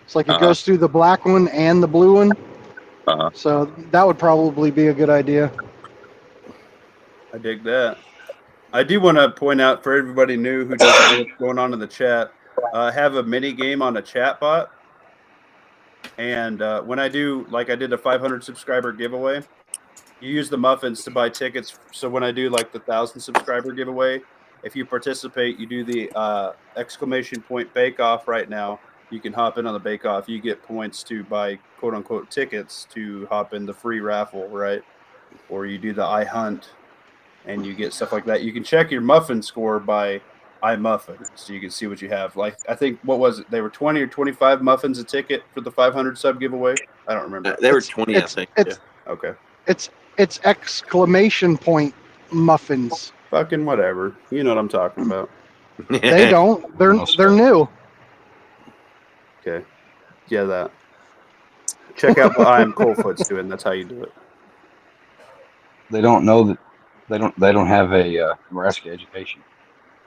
It's like it goes through the black one and the blue one. So that would probably be a good idea. I dig that. I do want to point out for everybody new who doesn't know what's going on in the chat, I have a mini game on a chat bot. And when I do, like I did a 500 subscriber giveaway, you use the muffins to buy tickets. So when I do like the 1,000 subscriber giveaway, if you participate, you do the exclamation point bake off right now. You can hop in on the bake off. You get points to buy quote unquote tickets to hop in the free raffle, right? Or you do the I hunt and you get stuff like that. You can check your muffin score by iMuffin, so you can see what you have. Like, I think, what was it? They were 20 or 25 muffins a ticket for the 500 sub giveaway. I don't remember. They were 20, I think. Okay. It's exclamation point muffins. Fucking whatever. You know what I'm talking about. They don't. They're new. Okay. Yeah, that. Check out what I Am Coldfoot's doing. That's how you do it. They don't know that they don't have a Nebraska education.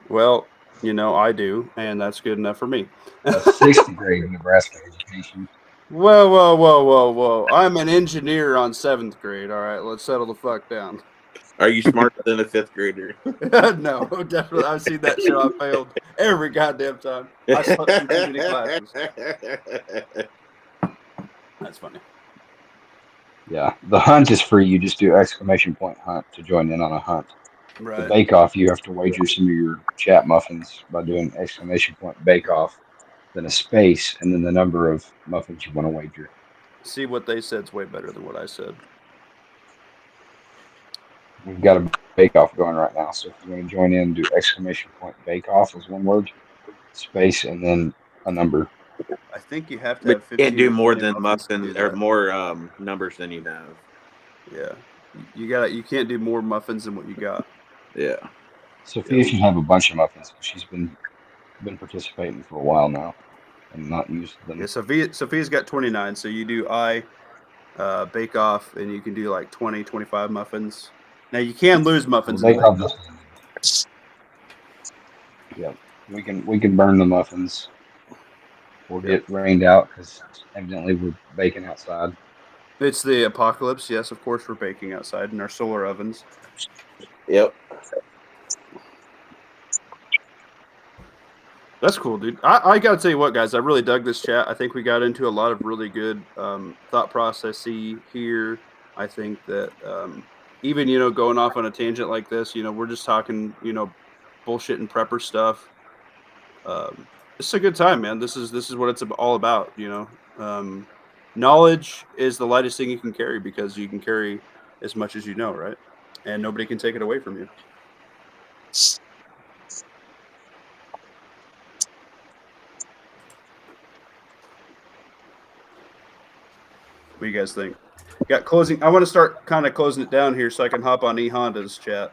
Well, I do, and that's good enough for me. A 6th grade Nebraska education. Whoa. I'm an engineer on 7th grade. All right, let's settle the fuck down. Are you smarter than a 5th grader? No, definitely. I've seen that show. I failed every goddamn time. I slept through too many classes. That's funny. Yeah, the hunt is free. You just do exclamation point hunt to join in on a hunt. Right. The bake off, you have to wager some of your chat muffins by doing exclamation point bake off, then a space, and then the number of muffins you want to wager. See, what they said's way better than what I said. We've got a bake off going right now, so if you want to join in, do exclamation point bake off as one word, space, and then a number. I think you have to have 15 can't do more than muffins muffins or more numbers than you have. Yeah, you can't do more muffins than what you got. Yeah. Sophia should have a bunch of muffins. She's been participating for a while now and not used them. Yeah, Sophia's got 29, so you do bake off, and you can do like 20, 25 muffins. Now you can lose muffins. Bake off. Yeah, we can burn the muffins. will get rained out because evidently we're baking outside. It's the apocalypse. Yes, of course we're baking outside in our solar ovens. Yep. That's cool, dude. I gotta tell you what, guys. I really dug this chat. I think we got into a lot of really good thought processy here. I think that even going off on a tangent like this, we're just talking bullshit and prepper stuff. It's a good time, man. This is what it's all about. Knowledge is the lightest thing you can carry because you can carry as much as you know, right? And nobody can take it away from you. What do you guys think? Got closing. I want to start kind of closing it down here so I can hop on Honda's chat,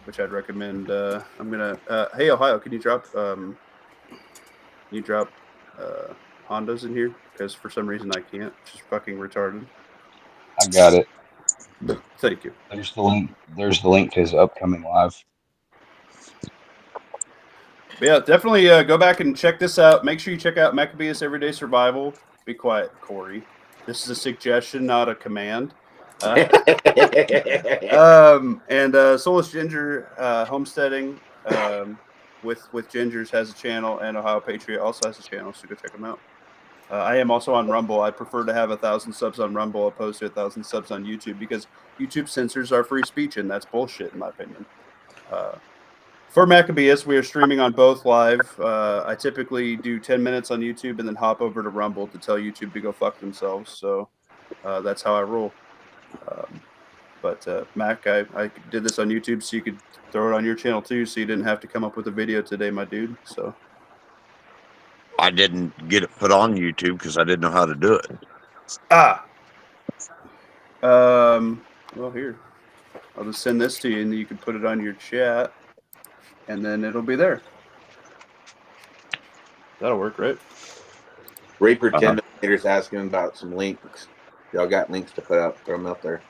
which I'd recommend. I'm gonna. Hey Ohio, can you drop Hondas in here? Because for some reason I can't. It's just fucking retarded. I got it. Thank you. There's the link. There's the link to his upcoming live. Yeah, definitely go back and check this out. Make sure you check out Maccabeus Everyday Survival. Be quiet, Corey. This is a suggestion, not a command. And Soulless Ginger Homesteading with Gingers has a channel, and Ohio Patriot also has a channel, so go check them out. I am also on Rumble. I prefer to have 1,000 subs on Rumble opposed to 1,000 subs on YouTube because YouTube censors our free speech, and that's bullshit in my opinion. For Maccabeus, we are streaming on both live. I typically do 10 minutes on YouTube and then hop over to Rumble to tell YouTube to go fuck themselves. So that's how I roll. But Mac, I did this on YouTube so you could throw it on your channel too, so you didn't have to come up with a video today, my dude. So I didn't get it put on YouTube because I didn't know how to do it. Well, here, I'll just send this to you, and you can put it on your chat, and then it'll be there. That'll work, right? Reaper 10 millimeters asking about some links. Y'all got links to put out? Throw them out there.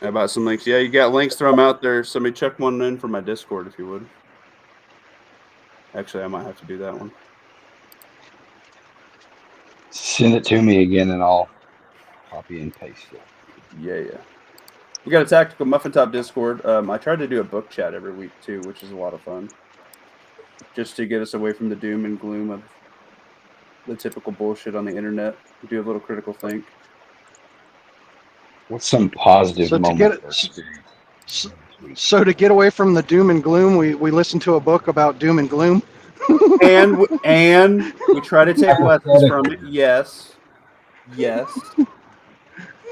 How about some links? Yeah, you got links. Throw them out there. Somebody check one in for my Discord if you would. Actually, I might have to do that one. Send it to me again, and I'll copy and paste it. Yeah. We got a Tactical Muffin Top Discord. I try to do a book chat every week too, which is a lot of fun. Just to get us away from the doom and gloom of the typical bullshit on the internet. We do a little critical think. What's some positive moment? So to get away from the doom and gloom, we listen to a book about doom and gloom. and we try to take lessons from it. Yes.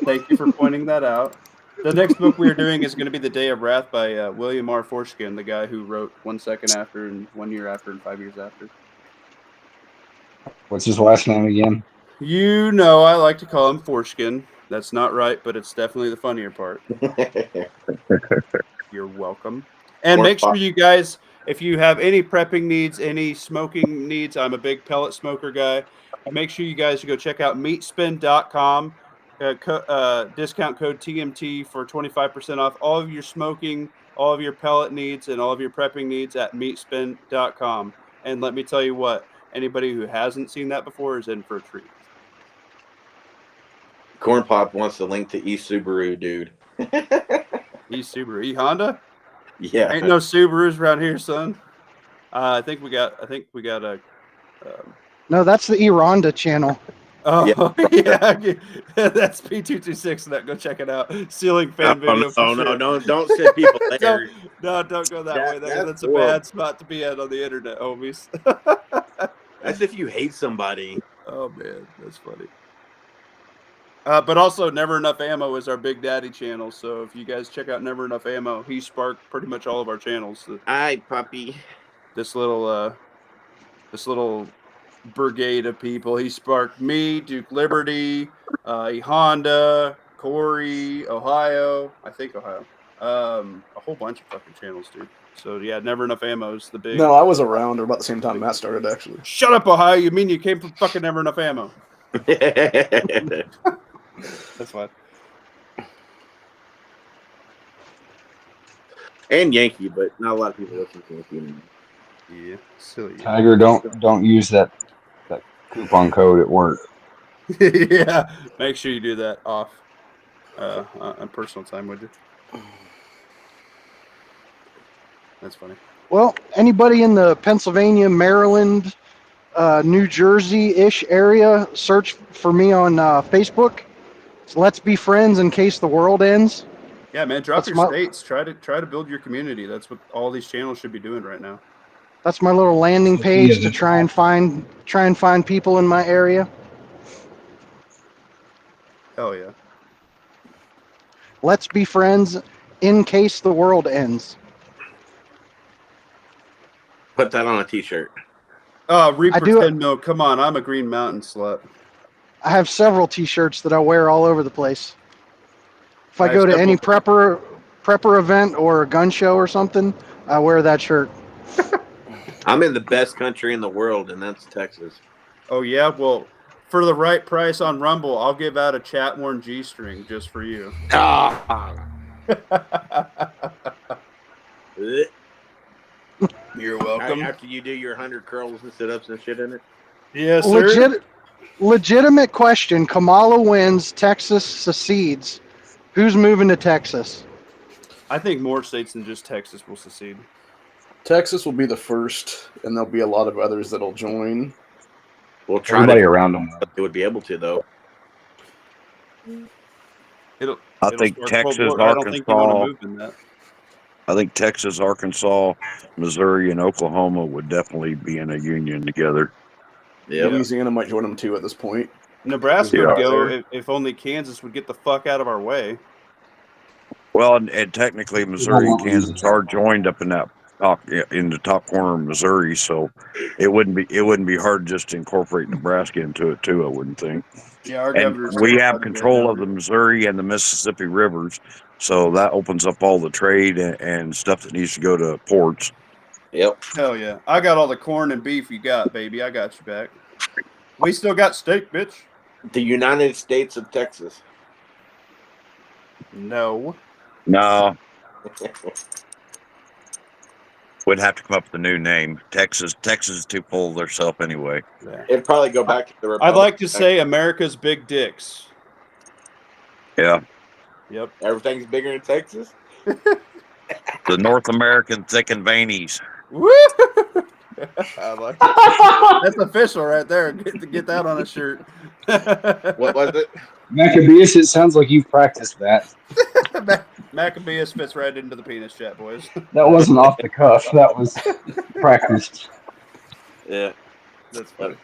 Thank you for pointing that out. The next book we are doing is going to be The Day of Wrath by William R. Forskin, the guy who wrote 1 Second After and 1 Year After and 5 Years After. What's his last name again? You know, I like to call him Foreskin. That's not right, but it's definitely the funnier part. You're welcome. And make sure you guys, if you have any prepping needs, any smoking needs, I'm a big pellet smoker guy. Make sure you guys go check out meatspin.com. Discount code TMT for 25% off all of your smoking, all of your pellet needs, and all of your prepping needs at meatspin.com. And let me tell you what, anybody who hasn't seen that before is in for a treat. Corn Pop wants to link to Subaru, dude. Subaru, Honda? Yeah. Ain't no Subarus around here, son. I think we got a. No, that's the Ronda channel. Oh yeah, that's P226. That go check it out. Ceiling fan video. No, don't send people there. don't go that way. That's a bad spot to be at on the internet, homies. That's if you hate somebody. Oh man, that's funny. But also, Never Enough Ammo is our Big Daddy channel. So if you guys check out Never Enough Ammo, he sparked pretty much all of our channels. Aye, puppy. This little brigade of people. He sparked me, Duke Liberty, Honda, Corey, Ohio. I think Ohio. A whole bunch of fucking channels, dude. So yeah, Never Enough Ammo is the big. No, I was around about the same time Matt started, actually. Shut up, Ohio. You mean you came from fucking Never Enough Ammo? That's fine. And Yankee, but not a lot of people listen to Yankee anymore. Yeah, silly. Tiger, don't use that coupon code at work. Yeah, make sure you do that off on personal time, would you? That's funny. Well, anybody in the Pennsylvania, Maryland, New Jersey-ish area, search for me on Facebook. It's Let's Be Friends in case the world ends. Yeah, man, drop That's your my- states. Try to build your community. That's what all these channels should be doing right now. That's my little landing page to try and find people in my area. Hell yeah. Let's be friends in case the world ends. Put that on a T-shirt. Reaper do it. 10 mil. Come on, I'm a Green Mountain slut. I have several T-shirts that I wear all over the place. If I I go have to any several- prepper event or a gun show or something, I wear that shirt. I'm in the best country in the world, and that's Texas. Oh yeah, well, for the right price on Rumble, I'll give out a chat worn G-string just for you. You're welcome. After you do your 100 curls and sit-ups and shit in it. Yes, sir. Legitimate question. Kamala wins. Texas secedes. Who's moving to Texas? I think more states than just Texas will secede. Texas will be the first, and there'll be a lot of others that'll join. We'll try Everybody to, around them. They would be able to, though. I think start Texas, Cold War. I don't think you want to Arkansas. move in that. I think Texas, Arkansas, Missouri, and Oklahoma would definitely be in a union together. Yeah. Louisiana might join them too at this point. Nebraska Yeah. would go if only Kansas would get the fuck out of our way. Well, and technically, Missouri and Kansas are joined up in that in the top corner of Missouri, so it wouldn't be hard just to incorporate Nebraska into it too. I wouldn't think. Yeah, our And governor's we still have fighting control right of the Missouri and the Mississippi rivers, so that opens up all the trade and stuff that needs to go to ports. Yep. Hell yeah. I got all the corn and beef you got, baby. I got you back. We still got steak, bitch. The United States of Texas. No. No, would have to come up with a new name. Texas is too full of themselves anyway. Yeah. It'd probably go back to the Republic. I'd like to say America's big dicks. Yeah, Yep. Everything's bigger in Texas. the North American thick and veinies. Woo! I like it. That's official right there. Get that on a shirt. What was it? Maccabeus, it sounds like you've practiced that. Maccabeus fits right into the penis chat, boys. That wasn't off the cuff. That was practiced. Yeah. That's funny.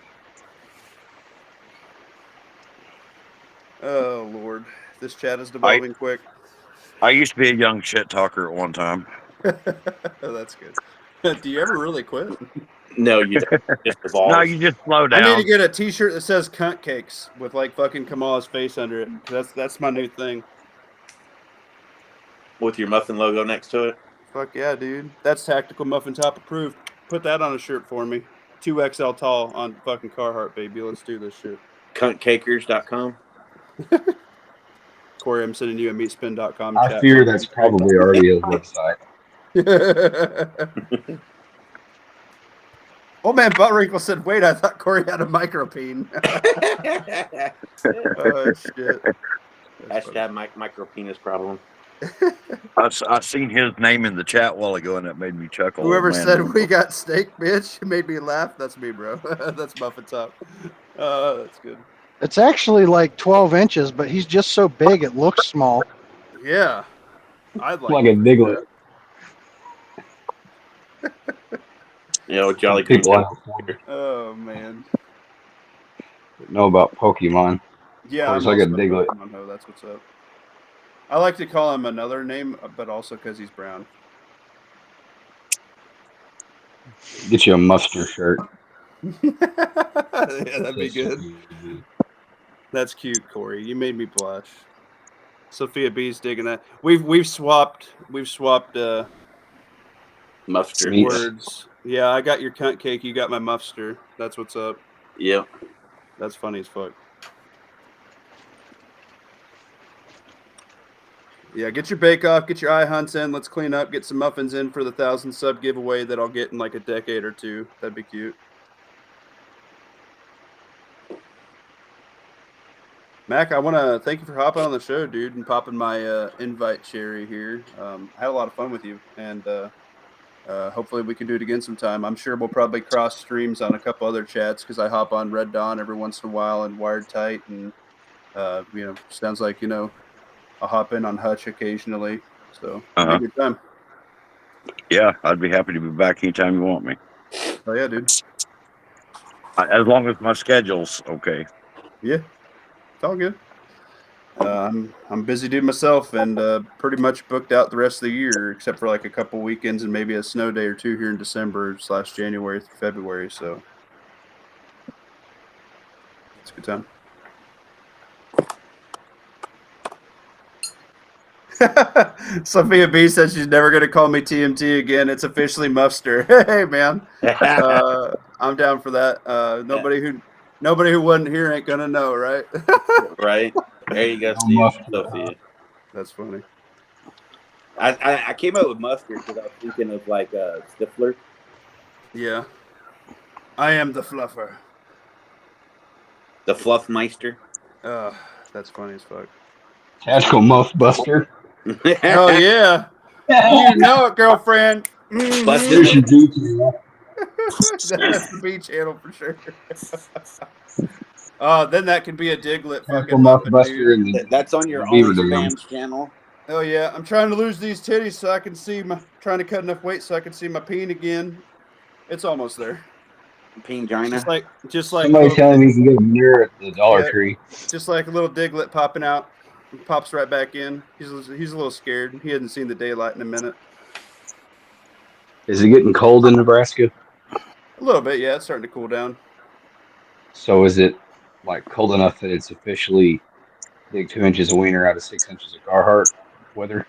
Oh, Lord. This chat is devolving quick. I used to be a young shit talker at one time. That's good. Do you ever really quit? No, you just evolve. No, you just slow I down. need to get a T-shirt that says "cunt cakes" with like fucking Kamala's face under it. That's my new thing. With your muffin logo next to it. Fuck yeah, dude. That's Tactical Muffin Top approved. Put that on a shirt for me. 2XL tall on fucking Carhartt, baby. Let's do this shit. Cuntcakers.com. Corey, I'm sending you a meatspin.com I chat. fear that's probably already a website. Old man Buttwrinkle said, "Wait, I thought Corey had a micropene." Oh shit! Hashtag micro penis problem. I seen his name in the chat a while ago, and it made me chuckle. Whoever Man, said we got steak, bitch, it made me laugh. That's me, bro. That's Muffin Top. That's good. It's actually like 12 inches, but he's just so big it looks small. Yeah, I'd Like a diglet. You know, Jolly People Green. Oh man. know about Pokemon. Yeah, He's I'm like a also diglet. Pokemon Ho, that's what's up. I like to call him another name, but also because he's brown. Get you a muster shirt. Yeah, that'd be good. That's cute, Corey. You made me blush. Sophia B's digging that. We've swapped Mustard. Meats. words. Yeah, I got your cunt cake. You got my muffster. That's what's up. Yep. That's funny as fuck. Yeah, get your bake off, get your eye hunts in. Let's clean up, get some muffins in for the 1,000 sub giveaway that I'll get in like a decade or two. That'd be cute. Mac, I want to thank you for hopping on the show, dude, and popping my invite cherry here. I had a lot of fun with you, and hopefully we can do it again sometime. I'm sure we'll probably cross streams on a couple other chats because I hop on Red Dawn every once in a while and Wired Tight, and sounds like I'll hop in on Hutch occasionally. So it'll be a good time. Yeah, I'd be happy to be back anytime you want me. Oh yeah, dude. As long as my schedule's okay. Yeah, it's all good. I'm a busy dude myself, and pretty much booked out the rest of the year, except for like a couple weekends and maybe a snow day or two here in December/January through February. So it's a good time. Sophia B said she's never going to call me T.M.T. again. It's officially Muffster. Hey, man. I'm down for that. Nobody who wasn't here ain't going to know, right? Right. There you go, Sophia. That's funny. I came up with mustard because I was thinking of like Stifler. Yeah. I am the fluffer. The Fluffmeister. That's funny as fuck. Tactical Muff Buster. Oh yeah. You know it, girlfriend. There's your detail. That's the B channel for sure. Then that can be a Diglett fucking Muff Muppet, Buster. That's on your Beaver OnlyFans channel. Oh yeah, I'm trying to lose these titties so I can see trying to cut enough weight so I can see my peen again. It's almost there. Peen-gina. Just like somebody telling me you can get a mirror at the Dollar Tree. Just like a little Diglett popping out. He pops right back in. He's a little scared. He hasn't seen the daylight in a minute. Is it getting cold in Nebraska? A little bit, yeah. It's starting to cool down. So is it like cold enough that it's officially dig 2 inches of wiener out of 6 inches of Carhartt weather?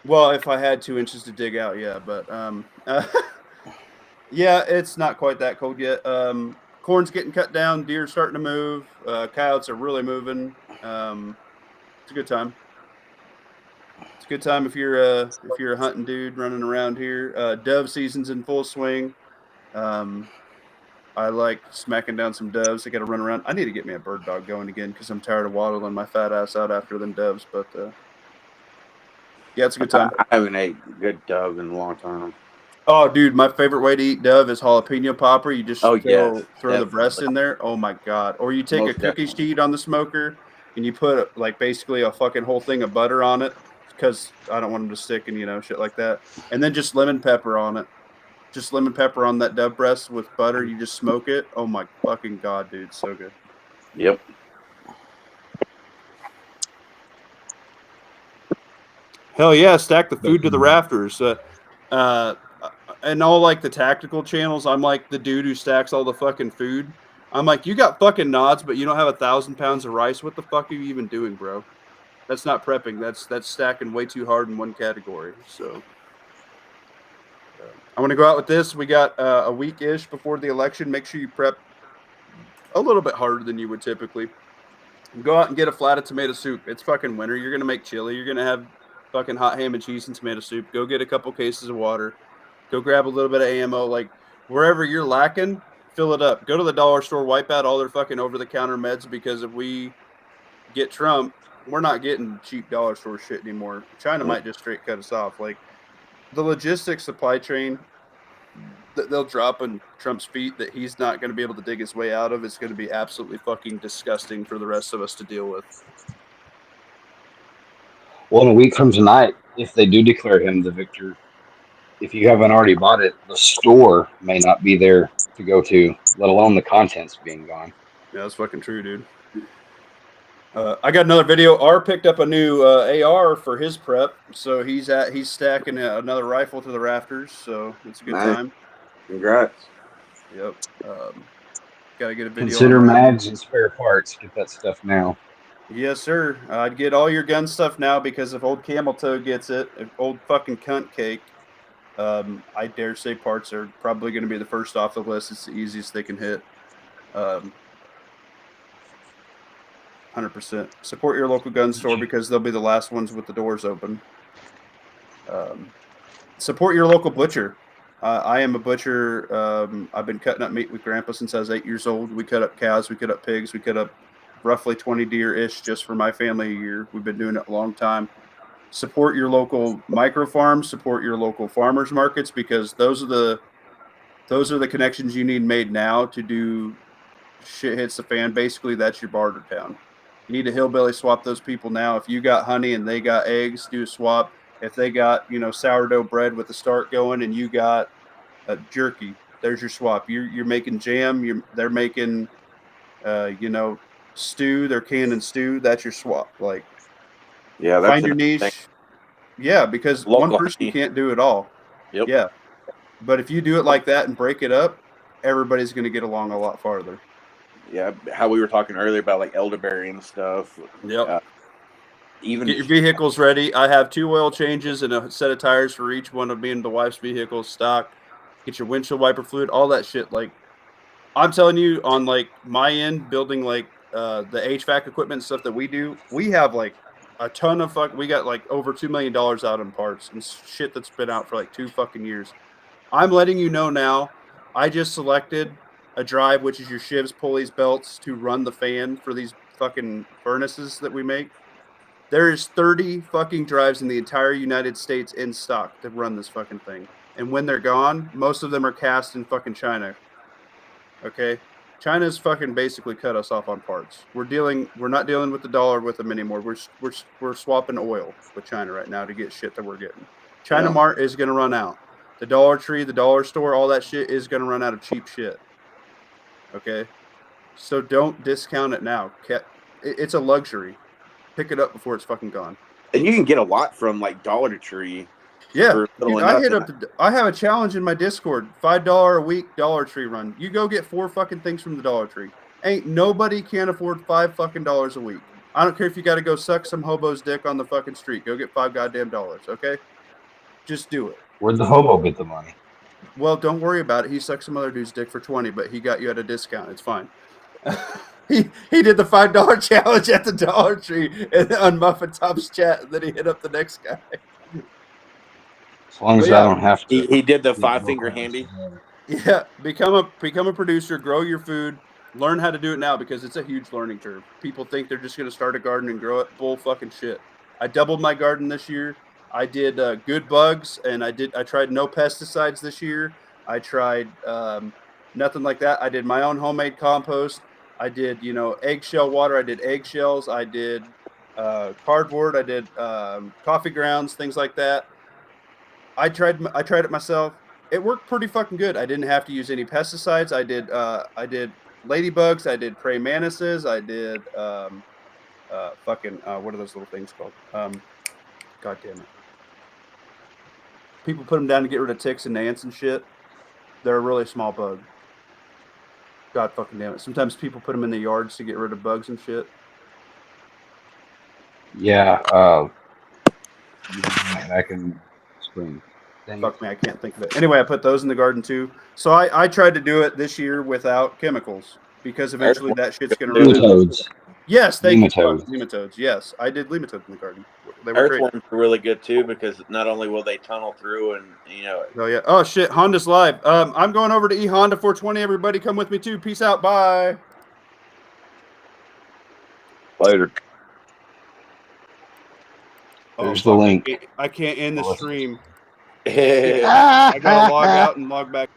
Well, if I had 2 inches to dig out, yeah. But yeah, it's not quite that cold yet. Corn's getting cut down. Deer's starting to move. Coyotes are really moving. It's a good time. It's a good time if you're a hunting dude running around here. Dove season's in full swing. I like smacking down some doves. I got to run around. I need to get me a bird dog going again because I'm tired of waddling my fat ass out after them doves. But yeah, it's a good time. I haven't ate good dove in a long time. Oh, dude, my favorite way to eat dove is jalapeno popper. You just throw the breast in there. Oh my god! Or you take a cookie sheet on the smoker and you put like basically a fucking whole thing of butter on it because I don't want them to stick and shit like that. And then just lemon pepper on it. Just lemon pepper on that dove breast with butter. You just smoke it. Oh my fucking god, dude, so good. Yep. Hell yeah, stack the food to the rafters. And all like the tactical channels, I'm like the dude who stacks all the fucking food. I'm like, you got fucking nods, but you don't have 1,000 pounds of rice. What the fuck are you even doing, bro? That's not prepping. That's stacking way too hard in one category. So I want to go out with this. We got a week-ish before the election. Make sure you prep a little bit harder than you would typically. Go out and get a flat of tomato soup. It's fucking winter. You're going to make chili. You're going to have fucking hot ham and cheese and tomato soup. Go get a couple cases of water. Go grab a little bit of ammo. Like, wherever you're lacking, fill it up. Go to the dollar store, wipe out all their fucking over-the-counter meds because if we get Trump, we're not getting cheap dollar store shit anymore. China might just straight cut us off. Like, the logistics supply chain that they'll drop on Trump's feet that he's not going to be able to dig his way out of is going to be absolutely fucking disgusting for the rest of us to deal with. Well, in a week from tonight, if they do declare him the victor, if you haven't already bought it, the store may not be there to go to, let alone the contents being gone. Yeah, that's fucking true, dude. I got another video. R picked up a new AR for his prep, so he's stacking another rifle to the rafters. So it's a good time. Congrats. Yep. Gotta get a video. Consider mags and spare parts. Get that stuff now. Yes, sir. I'd get all your gun stuff now because if old Camel Toe gets it, if old fucking cunt cake, I dare say parts are probably going to be the first off the list. It's the easiest they can hit. 100%. Support your local gun store because they'll be the last ones with the doors open. Support your local butcher. I am a butcher. I've been cutting up meat with Grandpa since I was 8 years old. We cut up cows, we cut up pigs, we cut up roughly 20 deer-ish just for my family a year. We've been doing it a long time. Support your local micro farms. Support your local farmers markets because those are the connections you need made now to do shit hits the fan. Basically, that's your barter town. You need to hillbilly swap those people now. If you got honey and they got eggs, do a swap. If they got sourdough bread with the start going and you got jerky, there's your swap. You're making jam. They're making stew. They're canning stew. That's your swap. Like, Yeah, that's find your niche. thing. Yeah, because Local one person honey. can't do it all. Yep. Yeah, but if you do it like that and break it up, everybody's going to get along a lot farther. Yeah, how we were talking earlier about like elderberry and stuff. Yep. Even get your vehicles ready. I have 2 oil changes and a set of tires for each one of me and the wife's vehicles stock. Get your windshield wiper fluid, all that shit. Like, I'm telling you, on like my end, building like the HVAC equipment and stuff that we do, we have like a ton of we got like over $2 million out in parts and shit that's been out for like 2 fucking years. I'm letting you know now. I just selected a drive, which is your shivs, pulleys, belts to run the fan for these fucking furnaces that we make. There is 30 fucking drives in the entire United States in stock to run this fucking thing. And when they're gone, most of them are cast in fucking China. Okay? China's fucking basically cut us off on parts. We're not dealing with the dollar with them anymore. We're swapping oil with China right now to get shit that we're getting. China Mart is going to run out. The Dollar Tree, the dollar store, all that shit is going to run out of cheap shit. Okay? So don't discount it now. It's a luxury. Pick it up before it's fucking gone. And you can get a lot from like Dollar Tree. Yeah, dude, I have a challenge in my Discord. $5 a week Dollar Tree run. You go get 4 fucking things from the Dollar Tree. Ain't nobody can afford $5 fucking dollars a week. I don't care if you got to go suck some hobo's dick on the fucking street. Go get $5 goddamn dollars. Okay, just do it. Where'd the hobo get the money? Well, don't worry about it. He sucked some other dude's dick for 20, but he got you at a discount. It's fine. He did the $5 challenge at the Dollar Tree and on Muffin Top's chat, and then he hit up the next guy. As long as I don't have to. He did the 5-finger handy. Yeah, become a producer, grow your food, learn how to do it now because it's a huge learning curve. People think they're just going to start a garden and grow it. Bull fucking shit. I doubled my garden this year. I did good bugs, and I tried no pesticides this year. I tried nothing like that. I did my own homemade compost. I did, eggshell water. I did eggshells. I did cardboard. I did coffee grounds, things like that. I tried it myself. It worked pretty fucking good. I didn't have to use any pesticides. I did ladybugs. I did praying mantises. I did what are those little things called? God damn it. People put them down to get rid of ticks and ants and shit. They're a really small bug. God fucking damn it. Sometimes people put them in the yards to get rid of bugs and shit. Yeah. Back in spring. Fuck me, I can't think of it. Anyway, I put those in the garden too. So I tried to do it this year without chemicals because eventually that shit's going to run out. Nematodes. Yes, thank you. Nematodes. Nematodes. Yes, I did nematodes in the garden. They were Earthworms great. are really good too because not only will they tunnel through and Oh yeah. Oh shit. Honda's live. I'm going over to Honda 420. Everybody, come with me too. Peace out. Bye. Later. There's the link. I can't end the stream. I I gotta log out and log back.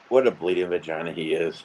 What a bleeding vagina he is.